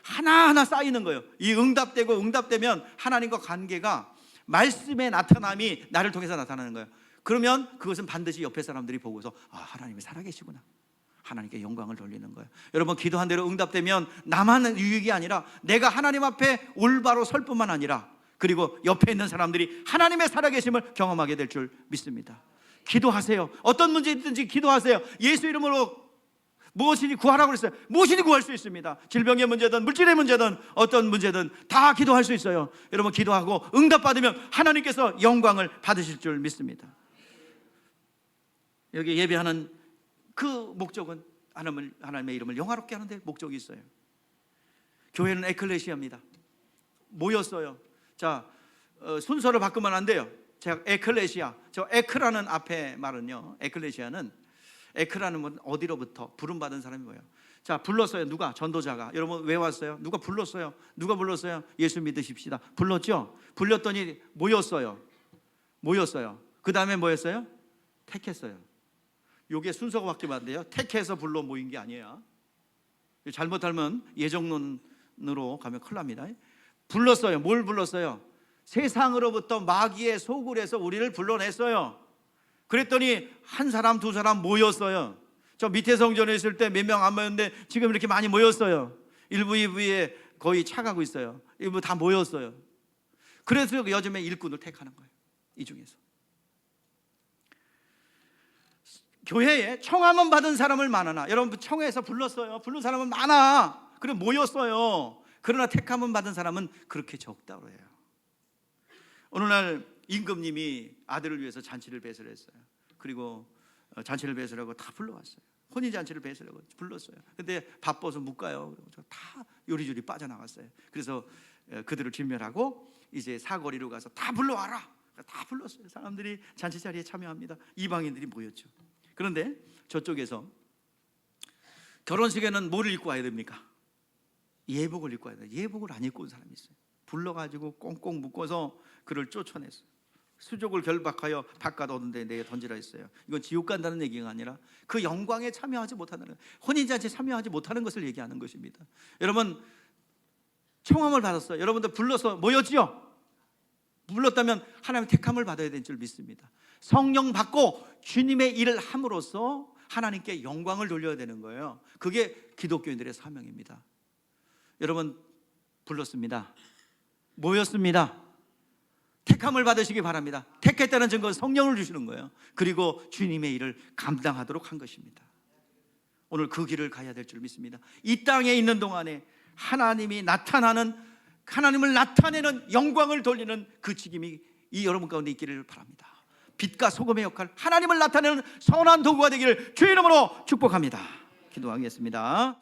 하나하나 쌓이는 거예요. 이 응답되면 하나님과 관계가, 말씀의 나타남이 나를 통해서 나타나는 거예요. 그러면 그것은 반드시 옆에 사람들이 보고서 하나님이 살아계시구나, 하나님께 영광을 돌리는 거예요. 여러분, 기도한 대로 응답되면 나만 유익이 아니라 내가 하나님 앞에 올바로 설 뿐만 아니라 그리고 옆에 있는 사람들이 하나님의 살아계심을 경험하게 될 줄 믿습니다. 기도하세요. 어떤 문제든지 기도하세요. 예수 이름으로 무엇이니 구하라고 그랬어요. 무엇이니 구할 수 있습니다. 질병의 문제든 물질의 문제든 어떤 문제든 다 기도할 수 있어요. 여러분 기도하고 응답받으면 하나님께서 영광을 받으실 줄 믿습니다. 여기 예배하는 그 목적은 하나님의 이름을 영화롭게 하는 데 목적이 있어요. 교회는 에클레시아입니다. 모였어요. 자, 순서를 바꾸면 안 돼요. 제가 에클레시아, 저 에크라는 앞에 말은요, 에크라는 건 어디로부터 부름받은 사람이 뭐예요? 자, 불렀어요. 누가? 전도자가. 여러분 왜 왔어요? 누가 불렀어요? 누가 불렀어요? 예수 믿으십시다. 불렀죠? 불렸더니 모였어요. 그 다음에 뭐였어요? 택했어요. 요게 순서가 바뀌면 안 돼요. 택해서 불러 모인 게 아니에요. 잘못하면 예정론으로 가면 큰일 납니다. 불렀어요. 뭘 불렀어요? 세상으로부터 마귀의 소굴에서 우리를 불러냈어요. 그랬더니 한 사람 두 사람 모였어요. 저 밑에 성전에 있을 때 몇 명 안 모였는데 지금 이렇게 많이 모였어요. 1부 2부에 거의 차가고 있어요. 1부 다 모였어요. 그래서 요즘에 일꾼을 택하는 거예요. 이 중에서 교회에 청함은 받은 사람을 많으나, 여러분 청회에서 불렀어요. 부른 사람은 많아. 그래 모였어요. 그러나 택함은 받은 사람은 그렇게 적다고 해요. 어느 날 임금님이 아들을 위해서 잔치를 배설했어요. 그리고 잔치를 배설하고 다 불러왔어요. 혼인잔치를 배설하고 불렀어요. 근데 바빠서 못 가요. 다 요리조리 빠져나갔어요. 그래서 그들을 진멸하고 이제 사거리로 가서 다 불러와라. 다 불렀어요. 사람들이 잔치 자리에 참여합니다. 이방인들이 모였죠. 그런데 저쪽에서 결혼식에는 뭐를 입고 와야 됩니까? 예복을 입고 와야 돼요. 예복을 안 입고 온 사람이 있어요. 불러가지고 꽁꽁 묶어서 그를 쫓아냈어요. 수족을 결박하여 바깥 어느 데 내게 던지라 했어요. 이건 지옥 간다는 얘기가 아니라 그 영광에 참여하지 못하는, 혼인잔치에 참여하지 못하는 것을 얘기하는 것입니다. 여러분 청함을 받았어요. 여러분들 불러서 모였지요? 불렀다면 하나님의 택함을 받아야 될 줄 믿습니다. 성령 받고 주님의 일을 함으로써 하나님께 영광을 돌려야 되는 거예요. 그게 기독교인들의 사명입니다. 여러분 불렀습니다. 모였습니다. 택함을 받으시기 바랍니다. 택했다는 증거는 성령을 주시는 거예요. 그리고 주님의 일을 감당하도록 한 것입니다. 오늘 그 길을 가야 될 줄 믿습니다. 이 땅에 있는 동안에 하나님을 나타내는 영광을 돌리는 그 직임이 이 여러분 가운데 있기를 바랍니다. 빛과 소금의 역할, 하나님을 나타내는 선한 도구가 되기를 주의 이름으로 축복합니다. 기도하겠습니다.